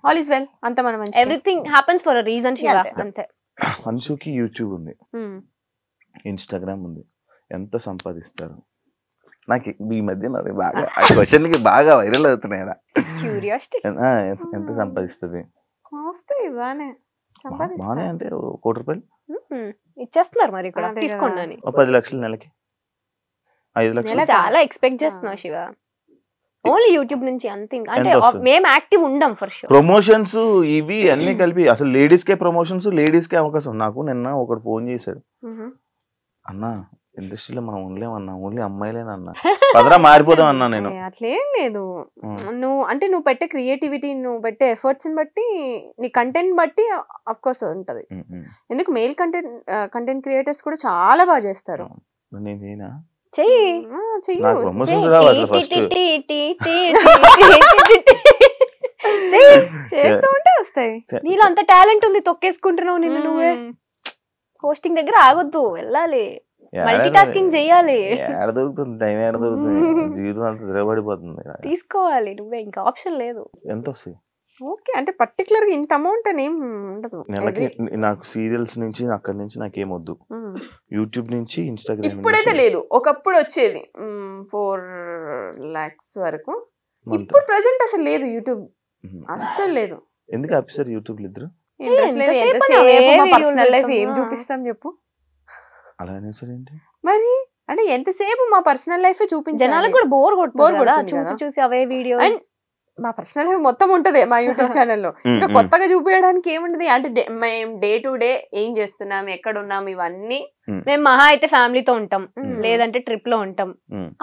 ఆల్ ఇస్ వెల్, అంత మనం everything happens for a reason Shiva అంతే. అన్షుకి యూట్యూబ్ ఉంది, ఇన్స్టాగ్రామ్ ఉంది, ఎంత సంపాదిస్తారు? నాకు ఈ మధ్య బాగా క్వశ్చన్ కి బాగా వైరల్ అవుతున్నాయి. ఎంత సంపాదిస్తుంది? బానే అంటే 1 కోటి రూపాయలు ఇచ్చేస్తున్నారు మరి ఇక్కడ తీసుకోండి. 10 లక్షలు నెలకి, 5 లక్షలు చాలా ఎక్స్పెక్ట్ చేస్తున్నావు శివ. ఓన్లీ యూట్యూబ్ నుంచి అంతే, అంటే మేము యాక్టివ్ ఉండం ఫర్ షూర్. ప్రమోషన్స్ ఇవి అన్ని కలిపి అసలు లేడీస్ కే ప్రమోషన్స్, లేడీస్ కే అవకాశం. నాకు నిన్న ఒకడు ఫోన్ చేశాడు, అన్నా ఇండస్ట్రీలో మనం ఉండలేమన్నా, ఓన్లీ అమ్మాయిలేనన్నా, పదరా మారిపోదాం అన్నా. నేను అట్లేం లేదు, నువ్వు పెట్టే క్రియేటివిటీ, నువ్వు పెట్టే ఎఫర్ట్స్ బట్టి, నీ కంటెంట్ బట్టి అఫ్ కోర్స్ ఉంటది. ఎందుకు మెయిల్ కంటెంట్ క్రియేటర్స్ కూడా చాలా బాగా చేస్తారు. చేస్తూ ఉంటే వస్తాయి. నీలో అంత టాలెంట్ ఉంది, తొక్కేసుకుంటున్నావు నిన్ను నువ్వే. హోస్టింగ్ దగ్గర ఆగొద్దు, వెళ్ళాలి, మల్టీ టాస్కింగ్ చేయాలి. దొరుకుతుంది టైం, దొరుకుతుంది, జీవితం అంతా తిరగబడిపోతుంది. తీసుకోవాలి నువ్వే, ఇంకా ఆప్షన్ లేదు. ఎంత వస్తాయి? ఓకే, అంటే పర్టికులర్ గా ఇంత అమౌంట్ అని ఏం ఉండదు. నెలకి నాకు సీరియల్స్ నుంచి అక్కడి నుంచి నాకేమొద్దు, యూట్యూబ్ నుంచి ఇన్స్టాగ్రామ్. ఇప్పుడైతే లేదు, ఒకప్పుడు వచ్చేది 4 lakhs వరకు. ఇప్పుడు ప్రెసెంట్ అసలు లేదు యూట్యూబ్, అస్సలు లేదు. ఎందుకు ఆఫీసర్ యూట్యూబ్ ఇద్దరు? ఇంట్రెస్ట్ లేదు. ఎంతసేపు మా పర్సనల్ లైఫ్ ఏం చూపిస్తాం చెప్పు? అలా అనేసరేంటి మరి, అంటే ఎంతసేపు మా పర్సనల్ లైఫ్ చూపించాలి? జనాలకు కూడా బోర్ కొడుతుంది చూసి చూసి అవే వీడియోస్. మా పర్సనల్ లైఫ్ మొత్తం ఉంటది మా యూట్యూబ్ ఛానల్లో. ఇంకా కొత్తగా చూపించడానికి ఏముంటది? అంటే మేము డే టు డే ఏం చేస్తున్నాం, ఎక్కడ ఉన్నాం, ఇవన్నీ. మేము మహా అయితే ఫ్యామిలీతో ఉంటాం, లేదంటే ట్రిప్ లో ఉంటాం,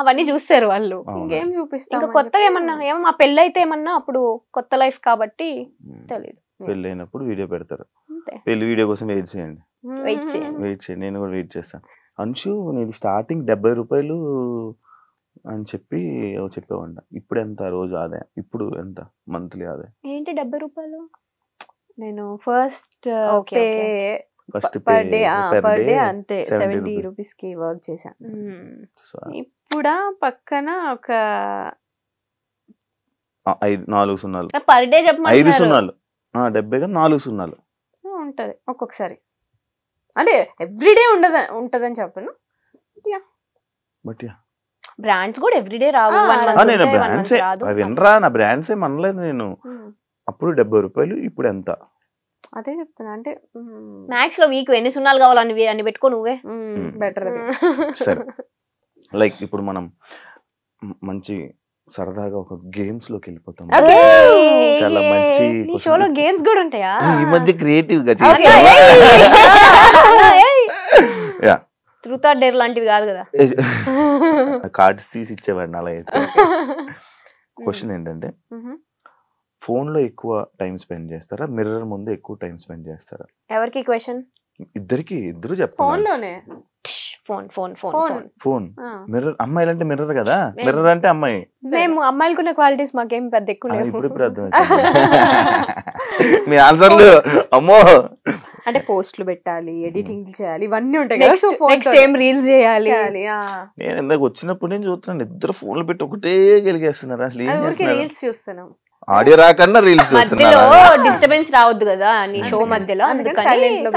అవన్నీ చూస్తారు వాళ్ళు. ఇంకేం చూపిస్తాం? ఇంకా కొత్తగా ఏమన్నా మా పెళ్ళి అయితే ఏమన్నా అప్పుడు కొత్త లైఫ్ కాబట్టి తెలియదు. పెళ్ళి అయినప్పుడు వీడియో పెడతారు, పెళ్లి వీడియో కోసం వెయిట్ చేయండి. నేను కూడా వెయిట్ చేస్తాను. అంశు నేను స్టార్టింగ్ 70 రూపాయలు అని చెప్పి చెప్పేవాడి. ఇప్పుడు ఎంత రోజు ఆదాయం, ఇప్పుడు ఎంత మంత్లీ ఆదాయం? ఏంటి 70 రూపాయలు? నేను ఫస్ట్ పర్ డే అంతే 70 రూపీస్ కి వర్క్ చేశాను. ఇప్పుడు పక్కన ఒక 4 సున్నాలు పర్ డే చెప్పండి. 5 సున్నాలు 70 గా 4 సున్నాలు ఉంటది ఒక్కొక్కసారి. అంటే ఎవ్రీడే ఉంటదని చెప్పను, బట్ బ్రాండ్స్ కూడా ఎవ్రీడే రావు. నేను బ్రాండ్స్ వినరా, నా బ్రాండ్స్ ఏం అనలేదు నేను. అప్పుడు 70 రూపాయలు, ఇప్పుడు ఎంత? అదే చెప్తున్నా. అంటే మ్యాక్స్ లో వీక్ ఎన్ని సున్నాలు కావాలని అన్ని పెట్టుకో నువ్వే బెటర్. సరే, లైక్ ఇప్పుడు మనం మంచి సరదాగా ఒక గేమ్స్ లోకి వెళ్ళిపోతాం. చాలా మంచి షోలో గేమ్స్ కూడా ఉంటాయా? ఈ మధ్య క్రియేటివ్ గా ట్రూత్ ఆర్ డేర్ లాంటివి కాదు కదా, కార్డ్స్ తీసి ఇచ్చేవాడిని. అలా అయితే క్వశ్చన్ ఏంటంటే, ఫోన్ లో ఎక్కువ టైం స్పెండ్ చేస్తారా, మిర్రర్ ముందు ఎక్కువ టైం స్పెండ్ చేస్తారా? ఎవరికి క్వశ్చన్? ఇద్దరు చెప్తారు. ఫోన్ లోనే. ఫోన్ మిర్రర్, అమ్మాయిలు అంటే మిర్రర్ కదా, మిర్రర్ అంటే అమ్మాయి. మేము అమ్మాయిలకున్న క్వాలిటీస్ మాకేం పెద్ద ఎక్కువ లేవు. ఇప్పుడు అర్థం మీ ఆన్సర్లు. అమ్మో, అంటే పోస్టులు పెట్టాలి, ఎడిటింగ్ చేయాలి, ఇవన్నీ ఉంటాయి కదా. సో నెక్స్ట్ టైం రీల్స్ చేయాలి. నేను ఇందాక వచ్చినప్పుడు నేను చూస్తున్నాను, ఇద్దరు ఫోన్లు పెట్టి ఒకటే గెలిగేస్తున్నారు. అసలు రీల్స్ చూస్తున్నాం, ఆడియో రాకుండా రీల్స్ మధ్యలో డిస్టర్బెన్స్ రావద్దు కదా నీ షో మధ్యలో,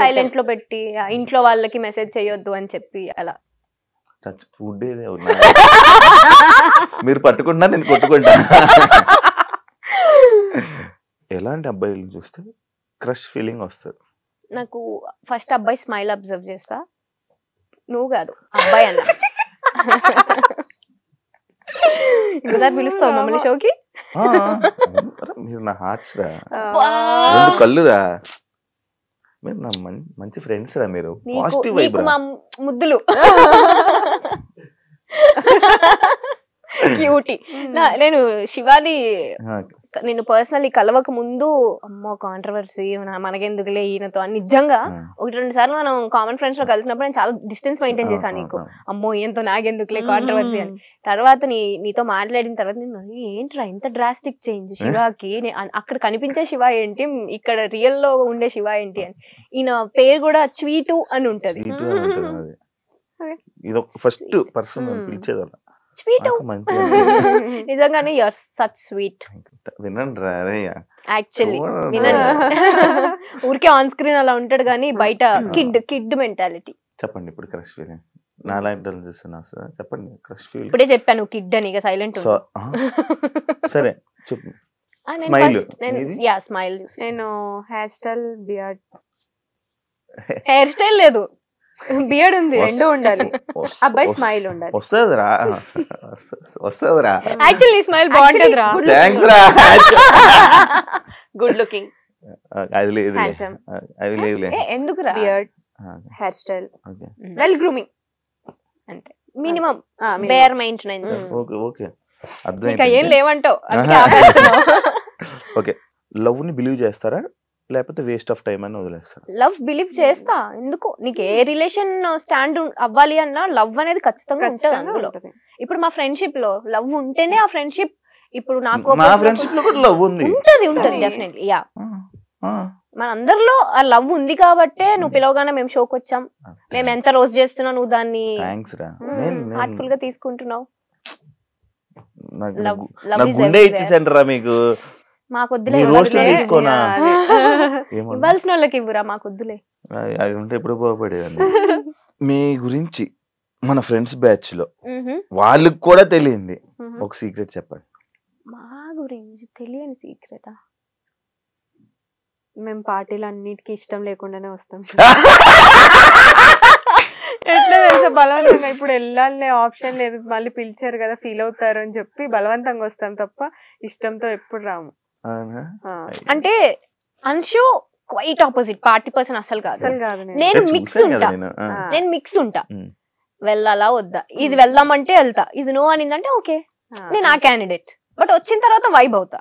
సైలెంట్ లో పెట్టి ఇంట్లో వాళ్ళకి మెసేజ్ చేయొద్దు అని చెప్పి అలా. ఫుడ్ మీరు పట్టుకుంటున్నా, నేను కొట్టుకుంటా. ఎలాంటి అబ్బాయిలు చూస్తే క్రష్ ఫీలింగ్ వస్తుంది? నాకు ఫస్ట్ అబ్బాయి స్మైల్ అబ్జర్వ్ చేస్తా. నువ్వు కాదు, అబ్బాయి అన్న. ఇంకోసారి పిలుస్తావు మమ్మల్ని షోకి? మీరు నా హార్ట్స్ రా, 2 కళ్ళురా, మీరు నా మంచి ఫ్రెండ్స్ రా, మీరు పాజిటివ్ వైబ్ రా. ముద్దులు క్యూటీ. నేను శివాని నేను పర్సనల్లీ కలవక ముందు అమ్మో కాంట్రవర్సీ మనకెందుకులే ఈయనతో అని నిజంగా 1-2 సార్లు మనం కామన్ ఫ్రెండ్స్ లో కలిసినప్పుడు నేను చాలా డిస్టెన్స్ మెయింటైన్ చేశాను. నీకు అమ్మో ఈయనతో నాకెందుకులే కాంట్రవర్సీ అని. తర్వాత నీతో మాట్లాడిన తర్వాత నేను ఏంట్రా ఇంత డ్రాస్టిక్ చేంజ్ శివాకి, అక్కడ కనిపించే శివ ఏంటి, ఇక్కడ రియల్ లో ఉండే శివ ఏంటి అని. ఈయన పేరు కూడా స్వీటు అని ఉంటది. ఫస్ట్ పర్సన్ పిలిచేది స్వీట్, నిజంగానే యు ఆర్ సచ్ స్వీట్. వినండి రా యాక్చువల్లీ వినండి. ఊరికే ఆన్ స్క్రీన్ అలా ఉంటాడు కానీ బయట కిడ్ మెంటాలిటీ. చెప్పండి ఇప్పుడు క్రష్ ఫీలింగ్. నాలాంటి చూస్తున్నా సార్, చెప్పండి క్రష్ ఫీలింగ్. ఇప్పుడే చెప్పాను కిడ్ అని, ఇక సైలెంట్. సరే చెప్పు. స్మైల్. నేను hair style, beard. Hair style లేదు, బియర్డ్ ఉంది, రెండు ఉండాలి. అబ్బాయి స్మైల్ ఉండాలి. వస్తదిరా యాక్చువల్లీ స్మైల్ బాగుంటదిరా. థాంక్స్ రా. గుడ్ లుకింగ్, అది లేదు, హ్యాండ్సమ్. అది లేదు. ఎందుకురా? Beard, hair style, well grooming, అంతే minimum bare maintenance. Okay okay, అర్థం. ఇంకా ఏం లేవంటావు. ఓకే, లవ్ ని బిలీవ్ చేస్తారా లేకపోతే వేస్ట్ ఆఫ్ టైం అని వదిలేస్తారా? లవ్ బిలీవ్ చేస్తా. ఎందుకు, నీకు ఏ రిలేషన్ స్టాండ్ అవ్వాలి అన్నా లవ్ అనేది ఖచ్చితంగా ఉంటుంది అందులో. ఇప్పుడు మా ఫ్రెండ్షిప్ లో లవ్ ఉంటేనే ఆ ఫ్రెండ్షిప్. ఇప్పుడు నాకు నా ఫ్రెండ్షిప్ లో కూడా లవ్ ఉంది, ఉంటది డెఫినెట్లీ. యా, మన అందరిలో ఆ లవ్ ఉంది కాబట్టే నువ్వు పిలవగానే మేము షోకి వచ్చాం. మేము ఎంత రోజు చేస్తున్నా నువ్వు దాన్ని హార్ట్ఫుల్ గా తీసుకుంటున్నావు. గుండె ఇచ్చేసంటారా మీకు? మాకు వద్దులే, నీ రోస్ట్లు తీసుకోనా? ఏమన్నా ఇవ్వాల్సిన వాళ్ళకి ఇవ్వరా, మాకు వద్దులే. అది ఉంటే ఎప్పుడు పోపడేదాన్ని. మీ గురించి మన ఫ్రెండ్స్ బ్యాచ్ లో వాళ్ళకి కూడా తెలియంది ఒక సీక్రెట్ చెప్పండి. మా గురించి తెలియని సీక్రెటా? మేము పార్టీలు అన్నిటికీ ఇష్టం లేకుండానే వస్తాం. ఎట్లా తెలుసా, బలవంతంగా ఇప్పుడు వెళ్ళాలనే ఆప్షన్ లేదు, మళ్ళీ పిలిచారు కదా ఫీల్ అవుతారు అని చెప్పి బలవంతంగా వస్తాం తప్ప ఇష్టంతో ఎప్పుడు రాము. అంటే Anshu quite opposite, party person అసలు కాదు. అసలు కాదు. నేను మిక్స్ ఉంటా, నేను మిక్స్ ఉంటా. వెళ్ళాలా వద్దా, ఇది వెళ్దామంటే వెళ్తా, ఇది నో అనిందంటే ఓకే, నేను ఆ క్యాండిడేట్. బట్ వచ్చిన తర్వాత వైబ్ అవుతా.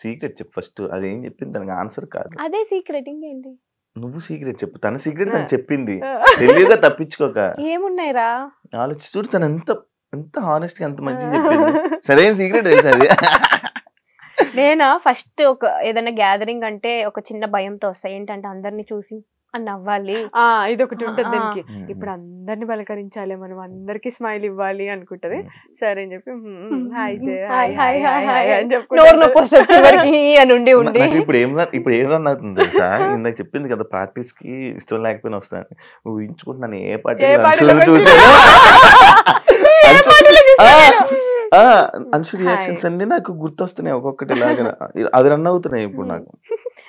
సీక్రెట్ చెప్పు ఫస్ట్. అదేం చెప్పింది దానికి ఆన్సర్ కాదు, అదే సీక్రెట్. ఇంకేంటి? నువ్వు సీక్రెట్ చెప్పు. తన సీక్రెట్ తను చెప్పింది, తెలియగా తప్పించుకోక. ఏమున్నాయిరా ఆలోచి చూడు, తను ఎంత హానెస్ట్ గా ఎంత మంచిగా చెప్పింది. సరైన సీక్రెట్ తెలుసు అది. నేనా ఫస్ట్ ఒక ఏదైనా గ్యాదరింగ్ అంటే ఒక చిన్న భయంతో వస్తా. ఏంటంటే అందరిని చూసి అని నవ్వాలి, ఇది ఒకటి ఉంటుంది దానికి. ఇప్పుడు అందరిని పలకరించాలి, మనం అందరికి స్మైల్ ఇవ్వాలి అనుకుంటది. సరే అని చెప్పి నోరు నొప్పి వస్తుంది చివరికి అని ఉండి. ఇప్పుడు ఏం రన్ అవుతుంది తెలుసా? ఇందాక చెప్పింది కదా పార్టీస్ కి ఇష్టం లేకపోయినా వస్తాను. ఊహించుకుంటున్నాను ఏ పార్టీ అన్షు రియాక్షన్స్ అన్ని నాకు గుర్తొస్తున్నాయి ఒక్కొక్కటి లాగా. అది రన్ అవుతున్నాయి ఇప్పుడు నాకు.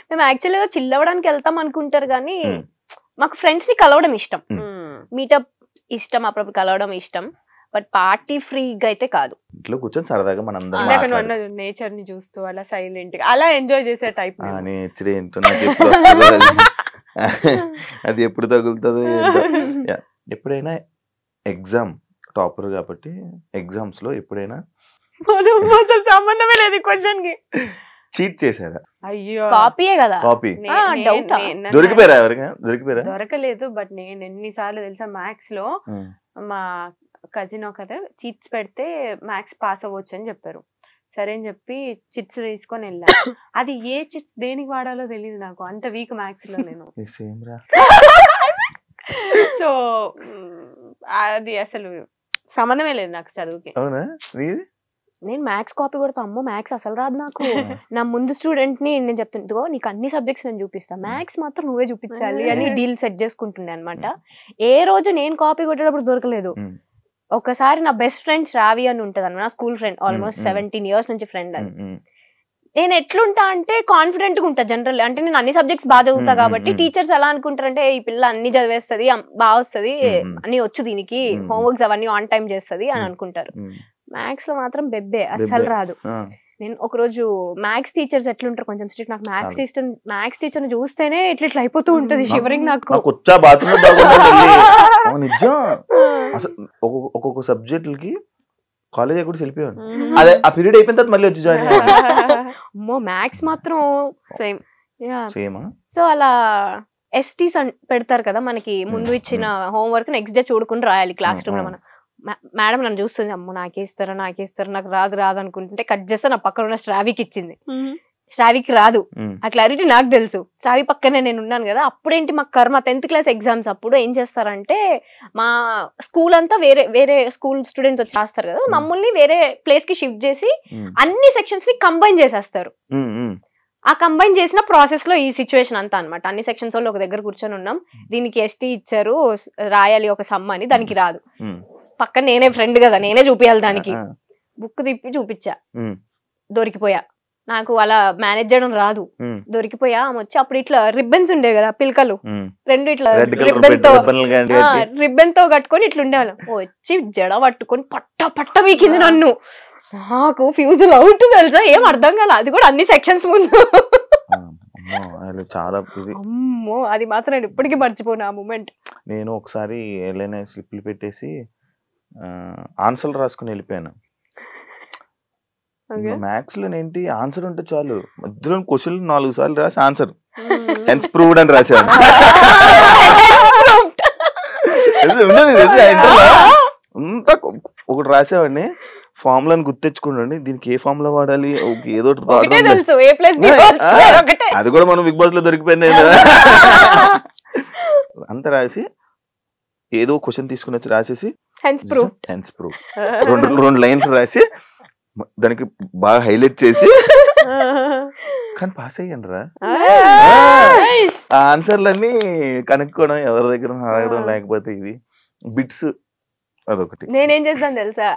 మేము యాక్చువల్ గా చిల్ అవ్వడానికి వెళ్తాం అనుకుంటారు కానీ మాకు ఫ్రెండ్స్ ని కలవడం ఇష్టం, మీటప్ ఇష్టం, అప్పుడప్పుడు కలవడం ఇష్టం. బట్ పార్టీ ఫ్రీగా అయితే కాదు. ఇంట్లో కూర్చొని సరదాగా మనందరం నేచర్ ని చూస్తూ అలా సైలెంట్ గా అలా ఎంజాయ్ చేసే టైప్. నేచర్ ఏంటో అది ఎప్పుడు తగులుతుందో. ఎప్పుడైనా ఎగ్జామ్ టాపర్ కాబట్టి ఎగ్జామ్స్ లో ఎప్పుడైనా సంబంధమే లేదు క్వశ్చన్ కి చీట్ చేశారా? అయ్యో కాపీయే కదా. కాపీ దొరికిపోయారా? ఎవరిగా దొరికిపోయారా? దొరకలేదు. బట్ నేను ఎన్నిసార్లు తెలుసా మ్యాథ్స్ లో మా కజిన్ ఒకరు చిట్స్ పెడితే మ్యాథ్స్ పాస్ అవ్వచ్చు అని చెప్పారు. సరే అని చెప్పి చిట్స్ తీసుకొని వెళ్ళా. అది ఏ చిట్స్ దేనికి వాడాలో తెలియదు నాకు, అంత వీక్ మ్యాథ్స్ లో నేను. సో అది అసలు సంబంధమే లేదు నాకు చదువుకి. నేను మ్యాథ్స్ కాపీ కొడతా. అమ్మో మ్యాథ్స్ అసలు రాదు నాకు. నా ముందు స్టూడెంట్ ని నేను చెప్తుంటో నీకు అన్ని సబ్జెక్ట్స్ నేను చూపిస్తా, మ్యాథ్స్ మాత్రం నువ్వే చూపించాలి అని డీల్ సెట్ చేసుకుంటుండే అనమాట. ఏ రోజు నేను కాపీ కొట్టేటప్పుడు దొరకలేదు. ఒకసారి నా బెస్ట్ ఫ్రెండ్ శ్రావి అని ఉంటది అన్నమాట, నా స్కూల్ ఫ్రెండ్, ఆల్మోస్ట్ 17 years నుంచి ఫ్రెండ్ అని. నేను ఎట్లుంటా అంటే కాన్ఫిడెంట్ గా ఉంటా జనరల్. అంటే నేను అన్ని సబ్జెక్ట్స్ బాగా చదువుతా కాబట్టి టీచర్స్ ఎలా అనుకుంటారంటే ఈ పిల్ల అన్ని చదివేస్తుంది, బాగా వస్తుంది, అన్ని వచ్చు దీనికి, హోంవర్క్స్ అవన్నీ ఆన్ టైం చేస్తుంది అని అనుకుంటారు. మ్యాథ్స్ లో మాత్రం బెబ్బే, అస్సలు రాదు. నేను ఒక రోజు మ్యాథ్స్ టీచర్స్ ఎట్లుంటారు కొంచెం స్ట్రిక్ట్. నాకు మ్యాథ్స్ టీచర్ ని చూస్తేనే ఇట్లా అయిపోతూ ఉంటది షివరింగ్ నాకు. ఒక్కొక్క సబ్జెక్టులకి కాలేజ్ కూడా వెళ్ళిపోయాను. అదే ఆ పీరియడ్ అయిపోయిన తర్వాత మళ్ళీ వచ్చి జాయిన్ అమ్మో మ్యాథ్స్ మాత్రం సేమ్. సో అలా ఎస్టీస్ పెడతారు కదా మనకి, ముందు ఇచ్చిన హోంవర్క్ నెక్స్ట్ డే చూడుకుని రాయాలి క్లాస్ రూమ్ లో. మనం మేడం నన్ను చూస్తుంది, అమ్మో నాకేస్తారా నాకు రాదు అనుకుంటుంటే కట్ చేస్తే నా పక్కన ఉన్న శ్రావికి ఇచ్చింది. శ్రావికి రాదు, ఆ క్లారిటీ నాకు తెలుసు. శ్రావి పక్కనే నేను ఉన్నాను కదా. అప్పుడేంటి మా కర్మ 10th class ఎగ్జామ్స్ అప్పుడు ఏం చేస్తారంటే మా స్కూల్ అంతా వేరే స్కూల్ స్టూడెంట్స్ వచ్చి రాస్తారు కదా, మమ్మల్ని వేరే ప్లేస్ కి షిఫ్ట్ చేసి అన్ని సెక్షన్స్ ని కంబైన్ చేసేస్తారు. ఆ కంబైన్ చేసిన ప్రాసెస్ లో ఈ సిచ్యువేషన్ అంతా అనమాట. అన్ని సెక్షన్స్ వాళ్ళు ఒక దగ్గర కూర్చొని ఉన్నాం, దీనికి ఎస్టీ ఇచ్చారు రాయాలి ఒక సమ్ అని, దానికి రాదు. పక్కన నేనే ఫ్రెండ్ కదా, నేనే చూపించాలి దానికి. బుక్ తిప్పి చూపించా, దొరికిపోయా. నాకు అలా మేనేజ్ చేయడం రాదు, దొరికిపోయా. వచ్చి అప్పుడు ఇట్లా రిబ్బన్స్ ఉండే కదా పిల్కలు, రెండు ఇట్లా రిబ్బన్ తో కట్టుకొని ఇట్లా ఉండేవాళ్ళం. వచ్చి జడ పట్టుకొని పట్ట వీకింది నన్ను. నాకు ఫ్యూజుల్ అవుట్ తెలుసా, ఏం అర్థం కాల. అది కూడా అన్ని సెక్షన్స్ ముందు. చాలా అమ్మో, అది మాత్రం నేను ఇప్పటికీ మర్చిపోను ఆ మూమెంట్. నేను ఒకసారి ఏదైనా స్లిప్లు పెట్టేసి ఆన్సర్లు రాసుకుని వెళ్ళిపోయాను. మ్యాథ్స్ లో ఏంటి ఆన్సర్ ఉంటే చాలు, మధ్యలో క్వశ్చన్ 4 సార్లు రాసి ఆన్సర్ హెన్స్ ప్రూవ్డ్ అని రాశాను. అంతా ఒకటి రాసేవాడిని, ఫార్ములాని గుర్తెచ్చుకోండి, దీనికి ఏ ఫార్ములా వాడాలి, ఏదో అది కూడా మనం బిగ్ బాస్ లో దొరికిపోయింది. అంత రాసి ఏదో క్వశ్చన్ తీసుకుని వచ్చి రాసేసి 2 లైన్లు రాసి దానికి బాగా హైలైట్ చేసి కానీ పాస్ అయ్యాను రా. ఆ ఆన్సర్లన్నీ కనుక్కోవడం, ఎవరి దగ్గర అడగడం, లేకపోతే ఇవి బిట్స్ అదొకటి. నేనేం చేస్తాను తెలుసా,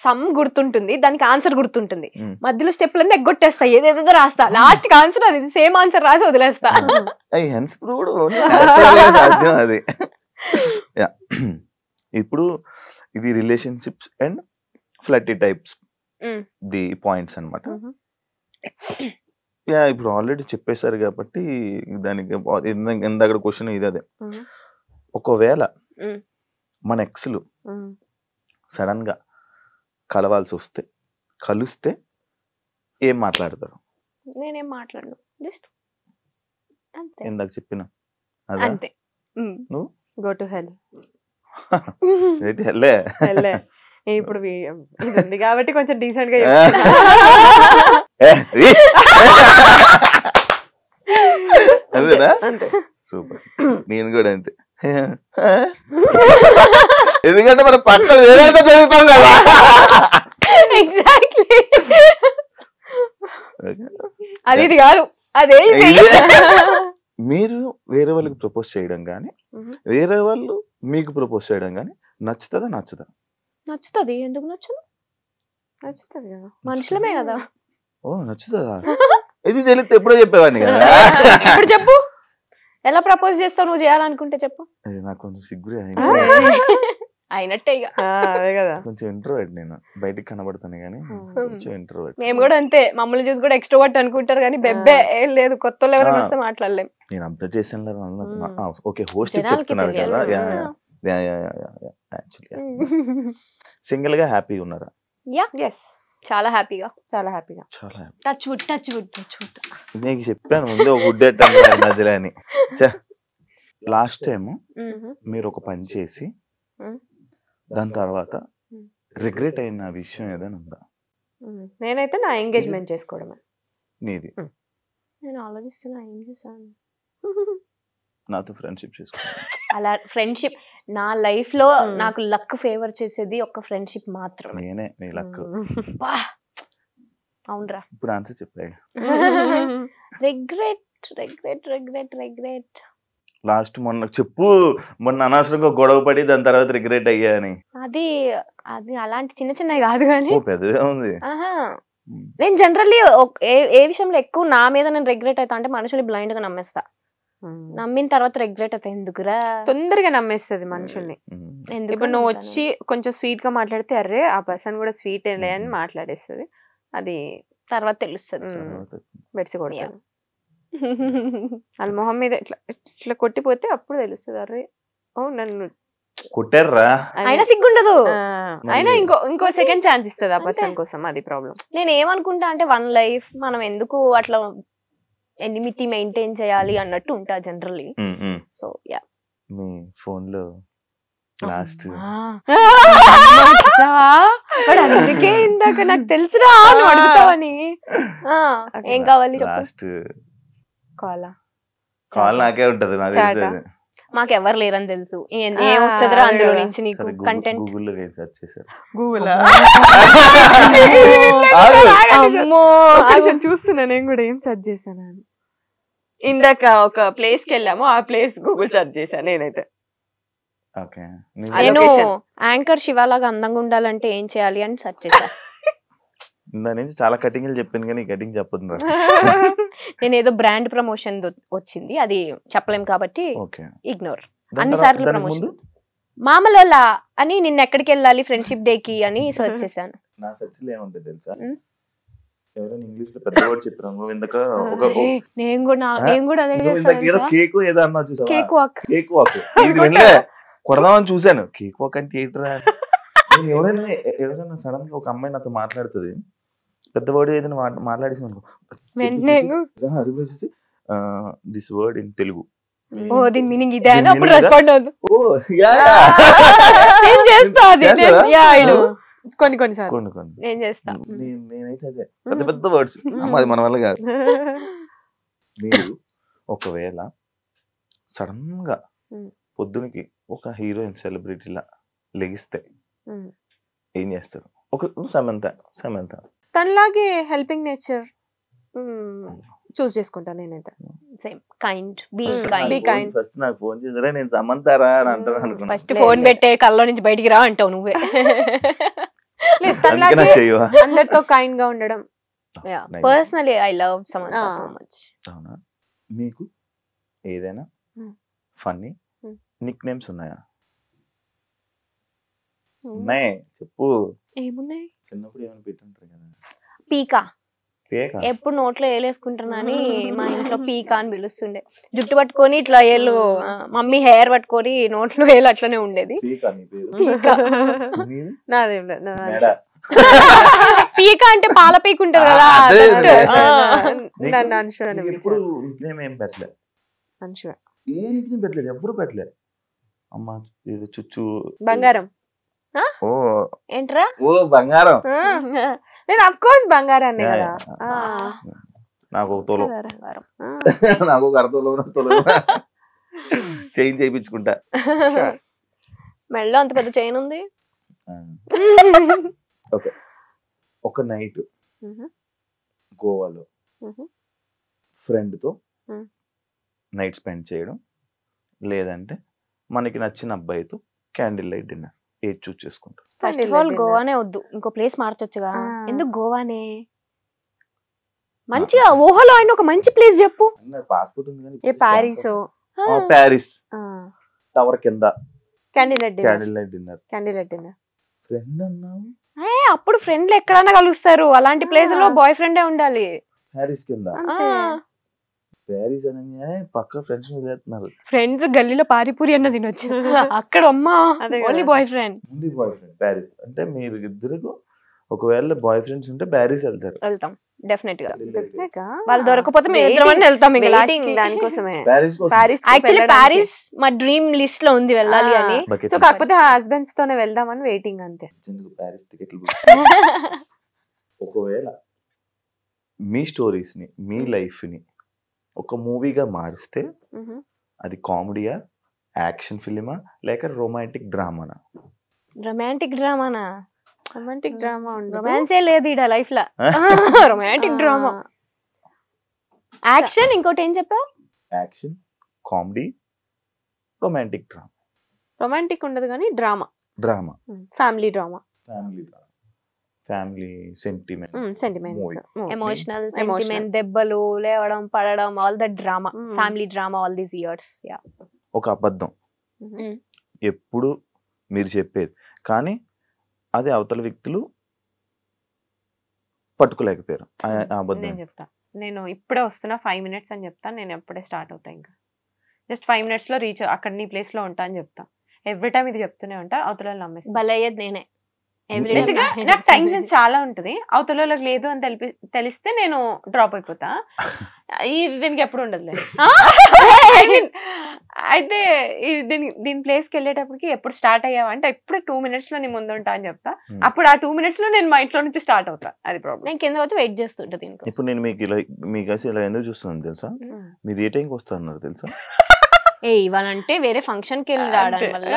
సమ్ గుర్తుంటుంది, దానికి ఆన్సర్ గుర్తుంటుంది, మధ్యలో స్టెప్లన్నీ ఎగ్గొట్టేస్తా, ఏదేదో రాస్తా, లాస్ట్ కి ఆన్సర్ అది సేమ్ ఆన్సర్ రాసి వదిలేస్తా. సాధ్యం అది. ఇప్పుడు ఇది relationships and flirty types the points అన్నమాట. ఇప్పుడు ఆల్రెడీ చెప్పేశారు కాబట్టి దానికి ఇందాక క్వశ్చన్ ఇది అదే. ఒకవేళ మన ఎక్స్లు సడన్ గా కలవాల్సి వస్తే, కలిస్తే ఏం మాట్లాడతారు? నేనేం మాట్లాడను, జస్ట్ ఇందాక చెప్పిన అంతే. నువ్వు గో టు హెల్. హెల్లే. ఇప్పుడు ఇది ఉంది కాబట్టి కొంచెం డీసెంట్ గా అదేనా? అంతే. సూపర్. నేను కూడా అంతే. ఎందుకంటే మన పక్కన వేరేంత జరుగుతాం కదా. ఎగ్జాక్ట్లీ. అది ఇది కాదు, అదే మీరు వేరే వాళ్ళకి ప్రపోజ్ చేయడం కానీ, వేరే వాళ్ళు మీకు ప్రపోజ్ చేయడం కానీ నచ్చుతుందా నచ్చదా? నచ్చుతుంది. ఎందుకు నచ్చదు? నచ్చుతుంది కదా, మనుషులమే కదా. ఓ నచ్చుతుందా? ఇది తెలిస్తే ఎప్పుడో చెప్పేవాడిని కదా. ఇప్పుడు చెప్పు, ఎలా ప్రపోజ్ చేస్తావు? నువ్వు చేయాలనుకుంటే చెప్పు. నాకు కొంచెం సిగ్గురే అయినట్టే ఇక. అదే కదా. కొంచెం ఇంట్రోవర్ట్ నేను, బయటికి కనబడతాను కానీ కొంచెం ఇంట్రోవర్ట్. మేము కూడా అంతే, మమ్మల్ని చూసి కూడా ఎక్స్ట్రోవర్ట్ అనుకుంటారు కానీ బెబ్బే ఏం లేదు. కొత్త వాళ్ళు ఎవరైనా వస్తే మాట్లాడలేం. నేను అబ్జర్వ్ చేసాను. ఓకే, హోస్ట్ చెప్తున్నారు కదా. సింగిల్ గా హ్యాపీగా ఉన్నారా? చాలా హ్యాపీగా, చాలా హ్యాపీగా, చాలా happy. Touch wood, touch wood, touch wood. నీకు చెప్పాను ముందే ఒక గుడ్ మధ్యలో అని. లాస్ట్ టైం మీరు ఒక పని చేసి దాని తర్వాత రిగ్రెట్ అయిన విషయం ఏదైనా ఉందా? నేనైతే నా ఎంగేజ్మెంట్ చేసుకోవడమే. నీది? నేను ఆలోచిస్తున్నా ఏం చేశాను. నాతో ఫ్రెండ్షిప్ చేసుకోవాలి. అలా ఫ్రెండ్షిప్ నా లైఫ్ లో నాకు లక్ ఫేవర్ చేసేది ఒక ఫ్రెండ్షిప్ మాత్రమే. నేనే నీ లక్. అవునరా. ఇప్పుడు ఆన్సర్ చెప్పాయి. Regret, regret, regret, regret. Last మొన్న చెప్పు, మొన్న అనవసరంగా గొడవ పడి దాని తర్వాత రిగ్రెట్ అయ్యా అని. అది అది అలాంటి చిన్న చిన్నవి కాదు కానీ పెద్దదే ఉంది. నేను జనరల్లీ ఏ విషయంలో ఎక్కువ నా మీద నేను రిగ్రెట్ అవుతా అంటే మనుషులు బ్లైండ్ గా నమ్మేస్తా. నమ్మిన తర్వాత రిగ్రెట్ అవుతా. ఎందుకురా? తొందరగా నమ్మేస్తుంది మనుషుల్ని. ఇప్పుడు నువ్వు వచ్చి కొంచెం స్వీట్ గా మాట్లాడితే అరే ఆ పర్సన్ కూడా స్వీట్ లే అని మాట్లాడేస్తుంది. అది తర్వాత తెలుస్తుంది. బెడిసి కొడతాను వాళ్ళ మొహం మీద ఇట్లా ఇట్లా కొట్టిపోతే అప్పుడు తెలుస్తుంది అరే ఓ నన్ను కొట్టారా. అయినా సిగ్గుండదు. అయినా ఇంకో సెకండ్ ఛాన్స్ ఇస్తుంది ఆ పర్సన్ కోసం. అది ప్రాబ్లం. నేను ఏమనుకుంటా అంటే వన్ లైఫ్ మనం ఎందుకు అట్లా ఎనిమిటీ మెయింటైన్ చేయాలి అన్నట్టు ఉంటా జనరల్లీ. So ya. మీ ఫోన్ లో లాస్ట్ అందుకే ఇందాక నాకు తెలుసురా నువ్వు అడుగుతావని. ఏం కావాలి? లాస్ట్ కాల్ నాకే ఉంటది. నాకు తెలిసేది మాకెవరు లేరని తెలుసు. ఏం వస్తుందిరా అందులో నుంచి నీకు కంటెంట్? గూగుల్లో సెర్చ్ చేశారు. గూగుల్ అమ్మో చూస్తున్నా నేను కూడా ఏం సెర్చ్ చేశాను. ఇందాక ఒక ప్లేస్ కి వెళ్ళాము, ఆ ప్లేస్ గూగుల్ సెర్చ్ చేశాను నేనైతే. నేను యాంకర్ శివాలాగా అందంగా ఉండాలంటే ఏం చేయాలి అని సెర్చ్ చేశాను. దాని నుంచి చాలా కటింగ్లు చెప్పింది కానీ కటింగ్ చెప్పదు. నేను ఏదో బ్రాండ్ ప్రమోషన్ వచ్చింది, అది చెప్పలేం కాబట్టి ఇగ్నోర్. అన్ని సార్లు ప్రమోషన్ మామూలు అని నిన్న ఎక్కడికి వెళ్ళాలి ఫ్రెండ్షిప్ డే కి అని సెర్చ్ చేశాను. నా సెర్చ్ లో ఏముంటుంది తెలుసా? ఎవరైనా ఇంగ్లీష్ లో పెద్ద వర్డ్ చెప్పాను. ఇందాక నేను కూడా అదే చేస్తాను. కేక్ ఏదో అన్నా చూసావా? Cake walk. కేక్ వాక్ ఇది వెళ్ళే కొడదామని చూసాను. కేక్ వాక్ అంటే ఏంట్రా? ఎవరైనా సడన్ గా ఒక అమ్మాయి నాతో మాట్లాడుతుంది, పెద్ద వర్డ్ ఏదైనా మాట్లాడేసి దిస్ వర్డ్ ఇన్ తెలుగు. ఓ దీని మీనింగ్ ఇదే అని అప్పుడు రెస్పాండ్ అవుతుంది. కొన్ని నేను చేస్తా. నేనైతే అదే పెద్ద పెద్ద వర్డ్స్ అది మన వల్ల కాదు. మీరు ఒకవేళ సడన్ గా పొద్దునకి ఒక హీరోయిన్ సెలబ్రిటీలా లెగిస్తే ఏం చేస్తారు? ఒక సమంత తనలాగే హెల్పింగ్ నేచర్ చూస్ చేసుకుంటాను నేనైతే. Same kind, be Be kind. Kind. First నాకు ఫోన్ చేసారా నేను సమంతారా అని అంటాను అనుకున్నా. ఫస్ట్ ఫోన్ పెట్టే కల్లో నుంచి బయటికి రా అంటావు నువ్వే. లేదు తనలాగే అందుకే చెయ్యవా? అందరితో కైండ్ గా ఉండడం. Nice. Personally I love Samantha Ah. So much. అవునా? మీకు ఏదైనా ఫన్నీ నిక్ నేమ్స్ ఉన్నాయా? ఉన్నాయి చెప్పు. ఏమున్నాయి? చిన్నప్పుడు ఏమైనా పెట్టుంటారు కదా. పీకా. పేక ఎప్పుడు నోట్లో ఏలేసుకుంటున్నాని మా ఇంట్లో పీకా అని పిలుస్తుండే. జుట్టు పట్టుకొని ఇట్లా ఏళ్ళు, మమ్మీ హెయిర్ పట్టుకొని నోట్లో ఏలు అట్లనే ఉండేది. పేక నీ పేరు. పీకా. నీది? నాదేం లేదు. మేడ. పీకా అంటే పాల పీక ఉంటది కదా. అదే, అదే. నీకు- నన్ను అనుషువ అని నీకు ఎప్పుడు నిక్నేమ్ ఏం పెట్టలే? అనుషువ. ఏ నిక్నేమ్ పెట్టలేదు, ఎప్పుడు పెట్టలే. అమ్మ ఇది చుచ్చు బంగారం. ఓ ఏంట్రా? ఓ బంగారం. నేను అఫ్ కోర్స్ బంగారాన్ని కదా. నాకు ఒక తోలు, బంగారం. నాకు ఒక అరతోలు చేంజ్ చేయించుకుంటా. మెడలో అంత పెద్ద చైన్ ఉంది. ఓకే, ఒక నైట్ గోవాలో ఫ్రెండ్తో నైట్ స్పెండ్ చేయడం, లేదంటే మనకి నచ్చిన అబ్బాయితో క్యాండిల్ లైట్ డిన్నర్, ఏది చూస్ చేసుకుంటాం? ఫస్ట్ ఆఫ్ ఆల్ గోవానే వద్దు, ఇంకో ప్లేస్ మార్చొచ్చుగా. ఎందుకు గోవానే? మంచిగా ఊహలో అయిన ఒక మంచి ప్లేస్ చెప్పు. పాస్పోర్ట్ ఉంది కానీ ఏ ప్యారిస్ ప్యారిస్ టవర్ కింద candle light candle light dinner. Candle light dinner. Friend అన్నావు, అప్పుడు ఫ్రెండ్లు ఎక్కడైనా కలుస్తారు. అలాంటి ప్లేస్ లో బాయ్ ఫ్రెండే ఉండాలి. ప్యారిస్ కింద. ప్యారిస్ అనగానే పక్క ఫ్రెండ్స్ వదిలేస్తున్నారు. ఫ్రెండ్స్ గల్లీలో పారిపూరి అన్న తినొచ్చు, అక్కడ అమ్మా ఓన్లీ బాయ్ ఫ్రెండ్. ఉంది బాయ్ ఫ్రెండ్. ప్యారిస్ అంటే మీరు ఇద్దరు ఒకవేళ బాయ్ ఫ్రెండ్స్ ఉంటే ప్యారిస్ వెళ్తారు. వెళ్తాం డెఫినెట్ గా. వాళ్ళు దొరకపోతే మేము ఇద్దరం వెళ్తాం. దానికోసమే ప్యారిస్ కోసం. ప్యారిస్ యాక్చువల్లీ ప్యారిస్ మా డ్రీమ్ లిస్ట్ లో ఉంది వెళ్ళాలి అని. Bucket so list. కాకపోతే హస్బెండ్స్ తోనే వెళ్దామని వెయిటింగ్ అంతే. ఎందుకు ప్యారిస్ టికెట్లు బుక్? ఒకవేళ మీ స్టోరీస్ ని, మీ లైఫ్ ని ఒక మూవీగా మారిస్తే అది కామెడీయా, యాక్షన్ ఫిలిమా, లేక రొమాంటిక్ డ్రామానా? రొమాంటిక్ డ్రామానా? రొమాంటిక్ డ్రామా ఉండదు. రొమాన్సే లేదు ఈడ లైఫ్ లా. Romantic drama. యాక్షన్, ఇంకోటి ఏం చెప్పావు? Action, comedy, romantic drama. Romantic ఉండదు కానీ drama, drama, family drama, family drama, family sentiment, sentiments, emotional sentiment, దెబ్బలు, లేవడం, పడడం, all the drama, family drama all these years. Ya. ఒక అబద్ధం ఎప్పుడు మీరు చెప్పేది కానీ అది అవతల వ్యక్తులు పట్టుకోలేకపోయారు. ఆ అబద్ధం నేను చెప్తా. నేను ఇప్పుడే వస్తున్నా 5 minutes అని చెప్తాను. నేను ఎప్పుడే స్టార్ట్ అవుతా. ఇంకా జస్ట్ 5 minutes లో రీచ్ అక్కడ నీ ప్లేస్ లో ఉంటా అని చెప్తా. ఎవ్రీ టైం ఇది చెప్తూనే ఉంటా. అవతల నమ్మేస్తా. బలయ్యేది నేనే. నాకు టైం సెన్స్ చాలా ఉంటది. అవతల లేదు అని తెలిస్తే నేను డ్రాప్ అయిపోతా. దీనికి ఎప్పుడు ఉండదులే. అయితే దీని ప్లేస్కి వెళ్ళేటప్పటికి ఎప్పుడు స్టార్ట్ అయ్యావా అంటే ఎప్పుడు 2 minutes లో నీ ముందు ఉంటా అని చెప్తా. అప్పుడు ఆ 2 minutes లో నేను మా ఇంట్లో నుంచి స్టార్ట్ అవుతా. అది ప్రాబ్లం. నేను కింద వచ్చి వెయిట్ చేస్తుంటా దీనికి. ఇప్పుడు నేను మీకు ఇలా ఎందుకు చూస్తున్నాను తెలుసా? మీరు ఏ టైంకి వస్తున్నారు తెలుసా? ఇవ్వాలంటే వేరే ఫంక్షన్ కి వెళ్ళి రావడం వల్ల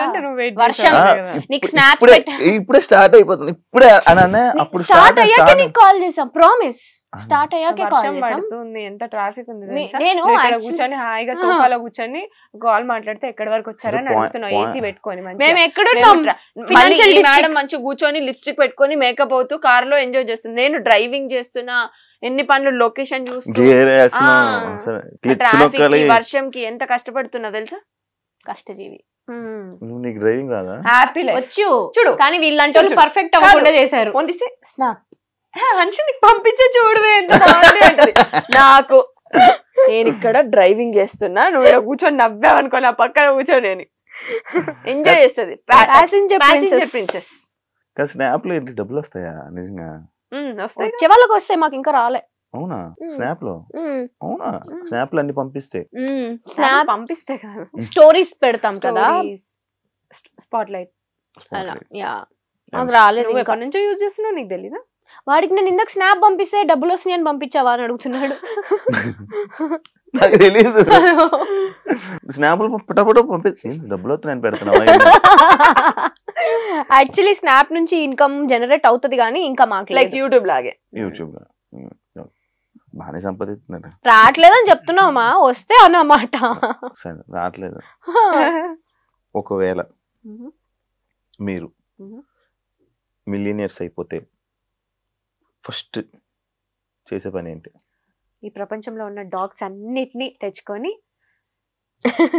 వర్షం. వర్షం నీకు స్నాప్ ఇప్పుడే స్టార్ట్ అయిపోతుంది. ఇప్పుడే అనే అప్పుడు స్టార్ట్ అయ్యాకే నీకు కాల్ చేసాం. ప్రామిస్ స్టార్ట్ అయ్యాకే కాల్ వర్షం చేసాం. పడుతుంది. ఎంత ట్రాఫిక్ ఉంది తెలుసా? నేను ఇక్కడ కూర్చొని హాయిగా సోఫాలో కూర్చొని కాల్ మాట్లాడితే ఎక్కడి వరకు వచ్చారని అడుగుతున్నావు. ఏసీ పెట్టుకొని మేము ఎక్కడున్నాం? మేడం మంచిగా కూర్చొని లిప్స్టిక్ పెట్టుకొని మేకప్ అవుతూ కార్ లో ఎంజాయ్ చేస్తుంది. నేను డ్రైవింగ్ చేస్తున్నా, ఎన్ని పనులు లొకేషన్ చూస్తూ, ట్రాఫిక్ కి, వర్షంకి ఎంత కష్టపడుతున్నా తెలుసా? కష్టజీవి. నీకు డ్రైవింగ్ రాదా? హ్యాపీ వచ్చు చూడు. కానీ వీళ్ళంటే పర్ఫెక్ట్ అవ్వకుండా చేశారు. ఫోన్ తీస్తే స్నాప్ హన్షు నీకు పంపించే చూడవే ఎంత బాగుంది అంటది. నాకు నేను ఇక్కడ డ్రైవింగ్ చేస్తున్నా, నువ్వు ఇక్కడ కూర్చొని నవ్వావనుకో నా పక్కన కూర్చొని నేను ఎంజాయ్ చేస్తుంది. Passenger princess. స్నాప్ లో ఏంటి డబ్బులు వస్తాయా నిజంగా? వచ్చే వాళ్ళకి వస్తే మాకు ఇంకా రాలే. అవునా? స్నాప్ లో? అవునా? స్నాప్ లో అన్ని పంపిస్తే స్నాప్ పంపిస్తే కాదు, స్టోరీస్ పెడతాం కదా, స్పాట్ లైట్ అలా. యా మాకు రాలేదు. ఎక్కడి నుంచో యూజ్ చేస్తున్నావు నీకు తెలీదా? వాడికి నేను ఇందాక స్నాప్ పంపిస్తే డబ్బులు వస్తున్నాయి అని పంపించావా అని అడుగుతున్నాడు. నాకు తెలీదు. స్నాప్లు పటపట పంపించి డబ్బులు వస్తున్నాయని పెడుతున్నావా? యాక్చువల్లీ స్నాప్ నుంచి ఇన్కమ్ జనరేట్ అవుతుంది కానీ ఇంకా మాకు లైక్ యూట్యూబ్ లాగే. యూట్యూబ్ బాగానే సంపాదిస్తున్నాడు. రావట్లేదని చెప్తున్నావా? వస్తే అన్నమాట. సరే రావట్లేదు. ఒకవేళ మీరు మిలియనియర్స్ అయిపోతే ఫస్ట్ చేసే పని ఏంటి? ఈ ప్రపంచంలో ఉన్న డాగ్స్ అన్నిటినీ తెచ్చుకొని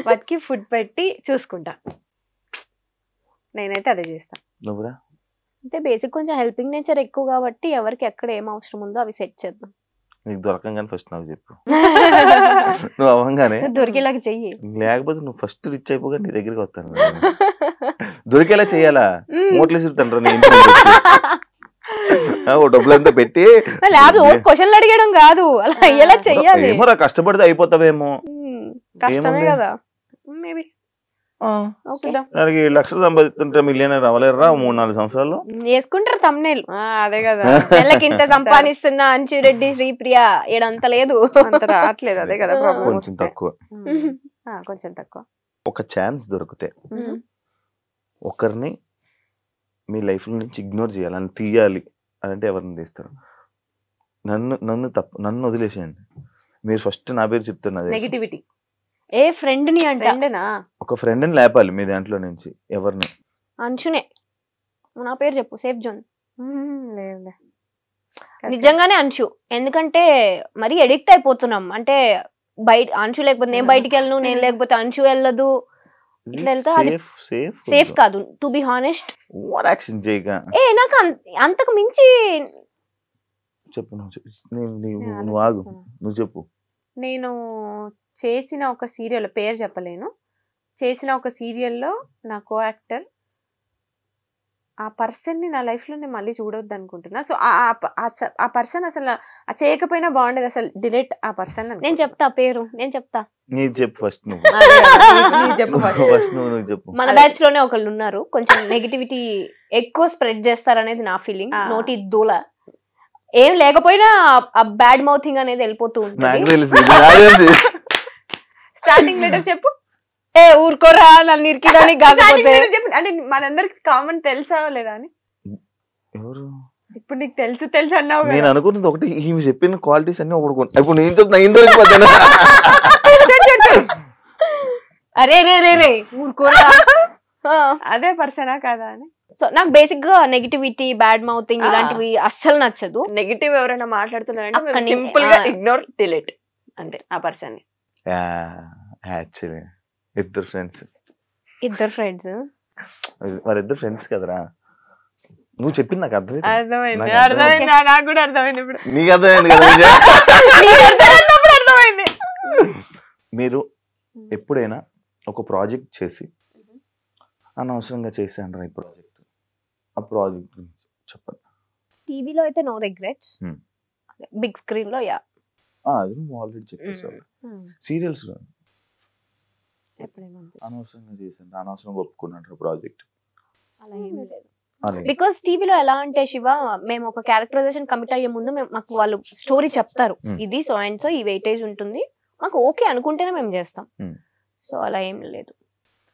వాటికి ఫుడ్ పెట్టి చూసుకుంటా. నేనైతే అదే చేస్తా. నువ్వురా? అంటే బేసిక్ కొంచెం హెల్పింగ్ నేచర్ ఎక్కువ కాబట్టి ఎవరికి ఎక్కడ ఏం అవసరం ఉందో అవి సెట్ చేద్దాం. నీకు దొరకంగానే ఫస్ట్ నాకు చెప్పు. నువ్వు అవ్వగానే దొరికేలాగా చెయ్యి. లేకపోతే నువ్వు ఫస్ట్ రిచ్ అయిపోగా నీ దగ్గరికి వస్తాను. దొరికేలా చెయ్యాలా? మోట్లేసి తండ్రి నీ ఇంట్లో డబ్బులంతా పెట్టి క్వశ్చన్లు అడిగడం కాదు, అలా అయ్యేలా చెయ్యాలి. ఏమోరా కష్టపడితే అయిపోతావేమో. కష్టమే కదా. మేబీ దానికి లక్షలు సంపాదిస్తుంటే మిలియనర్ అవ్వలేరా 3-4 సంవత్సరాల్లో? వేసుకుంటారు తమ్నేల్. అదే కదా, నెలకి ఇంత సంపాదిస్తున్నా అంచురెడ్డి శ్రీప్రియ ఏడంత లేదు, అంత రావట్లేదు. అదే కదా కొంచెం తక్కువ. కొంచెం తక్కువ. ఒక ఛాన్స్ దొరికితే ఒకరిని మీ లైఫ్ నుంచి ఇగ్నోర్ చేయాలి అని తీయాలి అంటే ఎవరిని తీస్తారు? నన్ను వదిలేసేయండి. మీరు ఫస్ట్ నా పేరు చెప్తున్నది నెగటివిటీ. ఏ ఫ్రెండ్ ని అంటేనా? ఒక ఫ్రెండ్ ని లేపాలి మీ దాంట్లో నుంచి. ఎవరిని? అంచునే. నా పేరు చెప్పు, సేఫ్ జోన్. లేదు నిజంగానే అంచు. ఎందుకంటే మరీ ఎడిక్ట్ అయిపోతున్నాం. అంటే బయట అంచు లేకపోతే నేను బయటికి వెళ్ళను, నేను లేకపోతే అంచు వెళ్ళదు. ఇట్లా వెళ్తే అది సేఫ్ కాదు. టు బి హానెస్ట్, నాకు అంతకు మించి చెప్పు. నువ్వు ఆగు, నువ్వు చెప్పు. నేను చేసిన ఒక సీరియల్ పేరు చెప్పలేను, చేసిన ఒక సీరియల్లో నా కో యాక్టర్ ఆ పర్సన్ ని నా లైఫ్ లో నేను మళ్ళీ చూడొద్దు అనుకుంటున్నా. సో ఆ పర్సన్ అసలు చేయకపోయినా బాగుండేది, అసలు డిలీట్ ఆ పర్సన్. నేను చెప్తా పేరు, నేను చెప్తా. చెప్పు ఫస్ట్ నువ్వు. మన బ్యాచ్ లోనే ఒకళ్ళు ఉన్నారు, కొంచెం నెగిటివిటీ ఎక్కువ స్ప్రెడ్ చేస్తారనేది నా ఫీలింగ్. నోటి దూల ఏం లేకపోయినా ఆ బ్యాడ్ మౌథింగ్ అనేది వెళ్ళిపోతూ ఉంటుంది. స్టార్టింగ్ లెటర్ చెప్పు. ఏ ఊరుకోరా నన్ను ఇరికిదానికి కాకపోతే. అంటే మనందరికి కామన్ తెలుసా లేదా అని. ఎవరు ఇప్పుడు నీకు తెలుసు తెలుసు అన్నావు. నేను అనుకుంటుంది ఒకటి, ఈమె చెప్పిన క్వాలిటీస్ అన్ని ఒకటి. ఇప్పుడు నేను చెప్తున్నా అరే రే రే రే ఊరుకోరా. అదే పర్సనా కాదా అని. సో నాకు బేసిక్ గా నెగిటివిటీ, బ్యాడ్ మౌతింగ్ ఇలాంటివి అస్సలు నచ్చదు. నెగిటివ్ ఎవరైనా మాట్లాడుతున్నారంటే సింపుల్ గా ఇగ్నోర్, డిలీట్ అంటే ఆ పర్సన్ ని. యాక్చువల్లీ ఇద్దరు ఫ్రెండ్స్ వారిద్దరు ఫ్రెండ్స్ కదరా. నువ్వు చెప్పింది నాకు అర్థమైంది. నాకు కూడా అర్థమైంది. ఇప్పుడు నీకు అర్థమైంది కదా. అర్థమైంది. మీరు ఎప్పుడైనా ఒక ప్రాజెక్ట్ చేసి అనవసరంగా చేశాను ఈ ప్రాజెక్ట్, ఆ ప్రాజెక్ట్ గురించి చెప్పండి. టీవీలో అయితే నో రిగ్రెట్స్, బిగ్ స్క్రీన్ లో యా అది నువ్వు ఆల్రెడీ చెప్పేసావు. సీరియల్స్ లో అనవసరంగా చేశాను, అనవసరంగా ఒప్పుకున్నాడు ప్రాజెక్ట్. అలా ఏమీ లేదు. బికాస్ టీవీలో ఎలా అంటే శివ, మేము ఒక క్యారెక్టరైజేషన్ కమిట్ అయ్యే ముందు మాకు వాళ్ళు స్టోరీ చెప్తారు, ఇది సో అండ్ సో ఈ వెయిటేజ్ ఉంటుంది, మాకు ఓకే అనుకుంటేనే మేము చేస్తాం. సో అలా ఏం లేదు.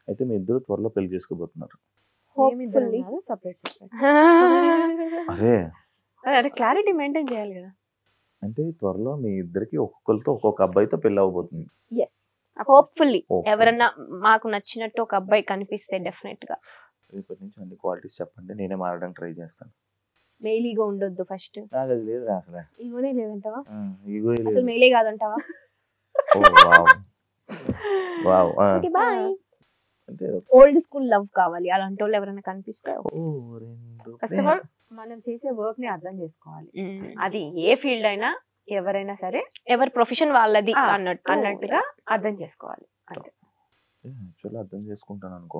అయితే మీ ఇద్దరు త్వరలో పెళ్లి చేసుకోబోతున్నారు. అరే క్లారిటీ మెయింటైన్ చేయాలి కదా. అంటే త్వరలో మీ ఇద్దరికి ఒక్కొక్కరితో ఒక్కొక్క అబ్బాయితో పెళ్లి అవబోతుంది. హోప్ఫుల్లీ ఎవరన్నా మాకు నచ్చినట్టు ఒక అబ్బాయి కనిపిస్తే డెఫినెట్ గా. రేపటి నుంచి అన్ని క్వాలిటీస్ చెప్పండి, నేనే మారడానికి ట్రై చేస్తాను. మెయిలీగా ఉండొద్దు ఫస్ట్. నాకు అది లేదు అసలు. ఈగోనే లేదంటావా? ఈగో లేదు, అసలు మెయిలే కాదంటావా? వావ్. బాయ్. అంటే ఓల్డ్ స్కూల్ లవ్ కావాలి, అలాంటి వాళ్ళు ఎవరైనా కనిపిస్తే. ఫస్ట్ ఆఫ్ ఆల్ మనం చేసే వర్క్ ని అర్థం చేసుకోవాలి. అది ఏ ఫీల్డ్ అయినా ఎవరైనా సరే ఎవరి ప్రొఫెషన్ వాళ్ళది అన్నట్టుగా అర్థం చేసుకోవాలి. అంతే. అర్థం చేసుకుంటాను అనుకో.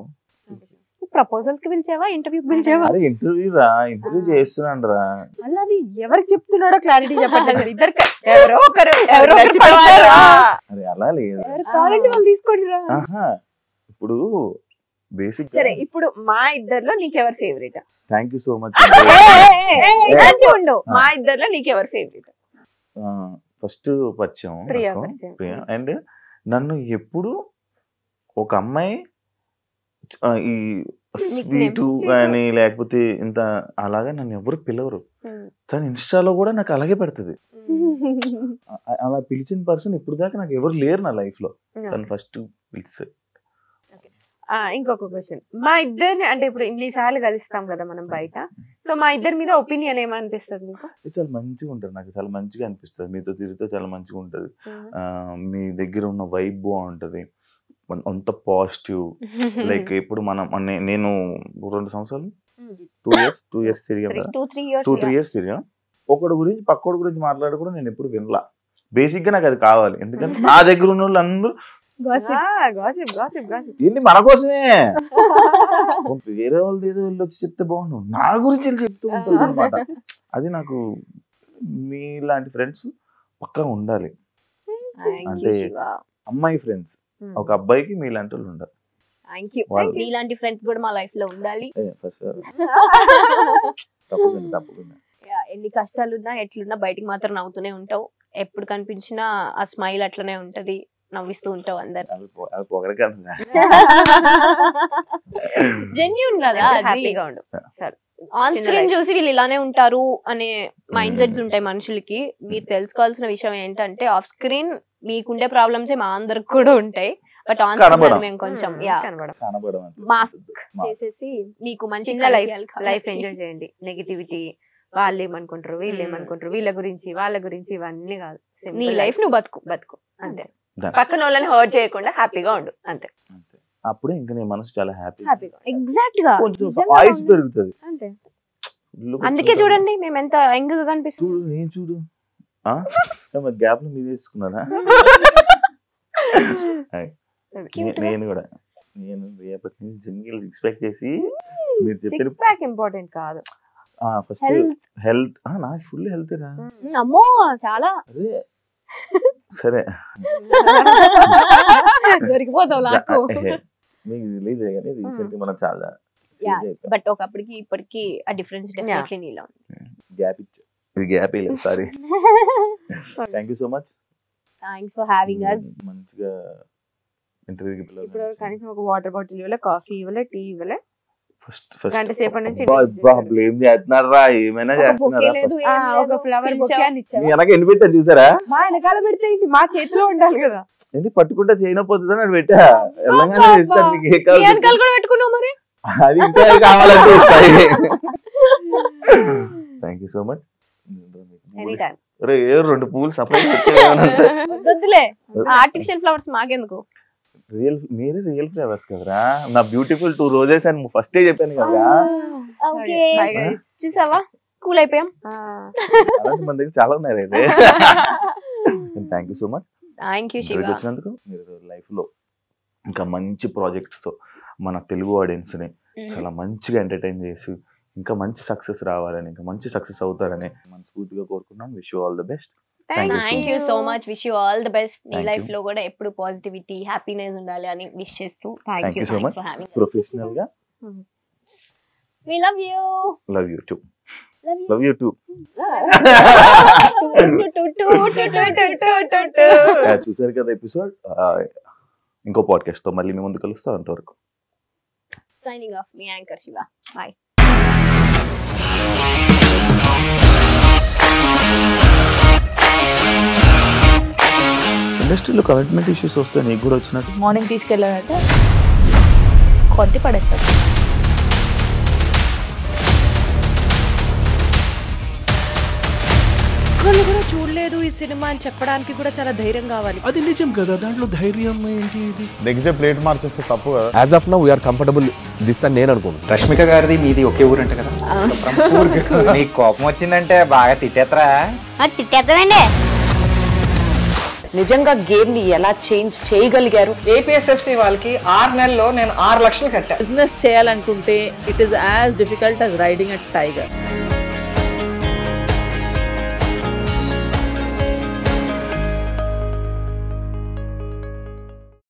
ప్రపోజల్ కి పిలిచావా, ఇంటర్వ్యూ పిలిచావా? ఇంటర్వ్యూ రా, ఇంటర్వ్యూ చేస్తున్నాను రా. మళ్ళీ అది ఎవరికి చెప్తున్నాడో క్లారిటీ చెప్పండి. ఇద్దరు అలా లేదు, తీసుకోండి. ఇప్పుడు బేసిక్ సరే, ఇప్పుడు మా ఇద్దర్లో నీకెవరు favourite? Thank you so much. మా ఇద్దర్లో నీకెవరు ఫేవరెట్? ఫస్ట్ పరిచయం ప్రియా. అండ్ నన్ను ఎప్పుడు ఒక అమ్మాయి ఈ స్వీటు కానీ లేకపోతే ఇంత అలాగా నన్ను ఎవరు పిలవరు. తను ఇన్స్టాలో కూడా నాకు అలాగే పెడుతుంది. అలా పిలిచిన పర్సన్ ఇప్పుడు దాకా నాకు ఎవరు లేరు నా లైఫ్ లో. తను ఫస్ట్ పిలిస్తే. ఇంకొక క్వశ్చన్, మా ఇద్దరిని అంటే ఇప్పుడు ఇన్నిసార్లు కలుస్తాం కదా మనం బయట, సో మా ఇద్దరి మీద ఒపీనియన్ ఏమనిపిస్తుంది మీకు? చాలా మంచిగా ఉంటారు, నాకు చాలా మంచిగా అనిపిస్తుంది. మీతో తిరిగితే చాలా మంచిగా ఉంటది. మీ దగ్గర ఉన్న వైబ్ బాగుంటది, అంత పాజిటివ్. లైక్ ఇప్పుడు నేను 2 సంవత్సరాలు 2 years తిరిగా, 2-3 years తిరిగా. ఒకటి గురించి పక్కోడి గురించి మాట్లాడి కూడా నేను ఎప్పుడు వినలా. బేసిక్ గా నాకు అది కావాలి, ఎందుకంటే నా దగ్గర ఉన్న వాళ్ళు అందరూ ఏంటి మన కోసమే. వేరే వాళ్ళది ఏదో వెళ్ళి వచ్చి చెప్తే బాగుండు, నా గురించి వెళ్ళి చెప్తూ ఉంటుంది అనమాట. అది నాకు మీలాంటి ఫ్రెండ్స్ పక్కా ఉండాలి. అంటే అమ్మాయి ఫ్రెండ్స్, ఒక అబ్బాయికి మీలాంటి వాళ్ళు ఉండాలి. ఇలాంటి ఫ్రెండ్స్ కూడా మా లైఫ్ లో ఉండాలి. తప్పకుండా. ఎన్ని కష్టాలున్నా ఎట్లున్నా బయటికి మాత్రం నవ్వుతూనే ఉంటావు. ఎప్పుడు కనిపించినా ఆ స్మైల్ అట్లనే ఉంటది, నవ్విస్తూ ఉంటావు అందరు. జెన్యూన్ కదా, ఆన్ స్క్రీన్ చూసి వీళ్ళు ఇలానే ఉంటారు అనే మైండ్ సెట్స్ ఉంటాయి మనుషులకి. మీరు తెలుసుకోవాల్సిన విషయం ఏంటంటే ఆఫ్ స్క్రీన్ మీకుండే ప్రాబ్లమ్స్ మా అందరికి కూడా ఉంటాయి, బట్ ఆన్ స్క్రీన్ మేము కొంచెం మాస్క్ చేసేసి మీకు మంచి లైఫ్ ఎంజాయ్ చేయండి. నెగిటివిటీ వాళ్ళు ఏమనుకుంటారు, వీళ్ళు ఏమనుకుంటారు, వీళ్ళ గురించి వాళ్ళ గురించి ఇవన్నీ కాదు. నీ లైఫ్ నువ్వు బతుకు అంతే. పక్కన వాళ్ళని హర్ట్ చేయకుండా హ్యాపీగా ఉండు అంతే. అప్పుడే ఇంకా నీ మనసు చాలా హ్యాపీగా ఎగ్జాక్ట్ గా ఆయుష్ పెరుగుతుంది. అంతే. అందుకే చూడండి మేము ఎంత యంగ్ గా కనిపిస్తుంది. నేను చూడు గ్యాప్ లో మీరు వేసుకున్నారా? నేను కూడా రేపటి నుంచి జిమ్ ఎక్స్పెక్ట్ చేసి మీరు చెప్పిన ఇంపార్టెంట్ కాదు. ఫస్ట్ హెల్త్, నాకు ఫుల్ హెల్త్ రా. అమ్మో చాలా. అదే సరే దొరికిపోతావు నాకు. మీకు తెలియదు కానీ రీసెంట్ మనం చాలా బట్ ఒకప్పటికి ఇప్పటికి ఆ డిఫరెన్స్ డెఫినెట్లీ నీలో గ్యాప్ ఇచ్చు. ఇది గ్యాప్ లేదు, sorry. Thank you so much. Thanks for having us. మంచిగా ఇంటర్వ్యూకి పిలవాలి. ఇప్పుడు కనీసం ఒక వాటర్ బాటిల్ ఇవ్వలే, కాఫీ ఇవ్వలే, టీ ఇవ్వలే. గంట సేపటి నుంచి బ్లేమ్ చేస్తున్నారా? ఏమైనా చేస్తున్నారా? ఒక ఫ్లవర్ బొకే అని ఇచ్చారు. వెనక ఎన్ని పెట్టారు చూసారా? మా వెనకాల పెడితే మా చేతిలో ఉండాలి కదా. ఎందుకు పట్టుకుంటా చేయకపోతుందని అది పెట్టా. తెలంగాణ ఇస్తాను మీకు. ఏ పెట్టుకున్నావు మరి? అది ఇంకా కావాలంటే ఇస్తాయి. Thank you so much. ఏ 2 పూలు సపరేట్ వద్దులే, ఆర్టిఫిషియల్ ఫ్లవర్స్ మాకెందుకు? మీరే రియల్ ఫ్లేవర్స్ కదరా. నా బ్యూటిఫుల్ 2 రోజెస్ అని ఫస్ట్ చెప్పాను కదా. చూసావా, కూల్ అయిపోయాం. మన దగ్గర చాలా ఉన్నాయి అయితే. Thank you so much. Thank you Shiva. వచ్చినందుకు మీరు లైఫ్ లో ఇంకా మంచి ప్రాజెక్ట్స్ తో మన తెలుగు ఆడియన్స్ ని చాలా మంచిగా ఎంటర్టైన్ చేసి ఇంకా మంచి సక్సెస్ రావాలని, ఇంకా మంచి సక్సెస్ అవుతారని మనస్ఫూర్తిగా కోరుకున్నాను. Wish you all the best. Thank you so much. Wish you all the best. నీ లైఫ్ లో కూడా ఎప్పుడు పాజిటివిటీ, హ్యాపీనెస్ ఉండాలి అని విష్ చేస్తూ thank you so much for having us. Professional గా we love you. love you too. love you too. చూసారు కదా ఎపిసోడ్. ఇంకో పాడ్కాస్ట్ తో మళ్ళీ మీ ముందు కలుస్తాం. అంతవరకు signing off, me anchor Shiva. By. ఇండస్ట్రీలో కమిట్మెంట్ ఇష్యూస్ వస్తే నీకు కూడా వచ్చినట్టు. మార్నింగ్ తీసుకెళ్ళానంటే కొద్ది పడేస్తారు. ఒక్కళ్ళు కూడా చూడలేదు ఈ సినిమా అని చెప్పడానికి కూడా చాలా ధైర్యం కావాలి. అది నిజం కదా, దాంట్లో ధైర్యం ఏంటి? నెక్స్ట్ డే ప్లేట్ మార్చేస్తే తప్పు కదా. As of now we are comfortable this అని నేను అనుకుంటున్నాను. రష్మిక గారిది మీది ఒకే ఊరు అంట కదా. నీకు కోపం వచ్చిందంటే బాగా తిట్టేత్తరా? తిట్టేద్దామండి. నిజంగా గేమ్ ని ఎలా చేంజ్ చేయగలిగారు? ఏపీఎస్ఎఫ్సి వాళ్ళకి 6 నెలల్లో నేను 6 లక్షలు కట్టా. బిజినెస్ చేయాలనుకుంటే it is as difficult as riding a tiger.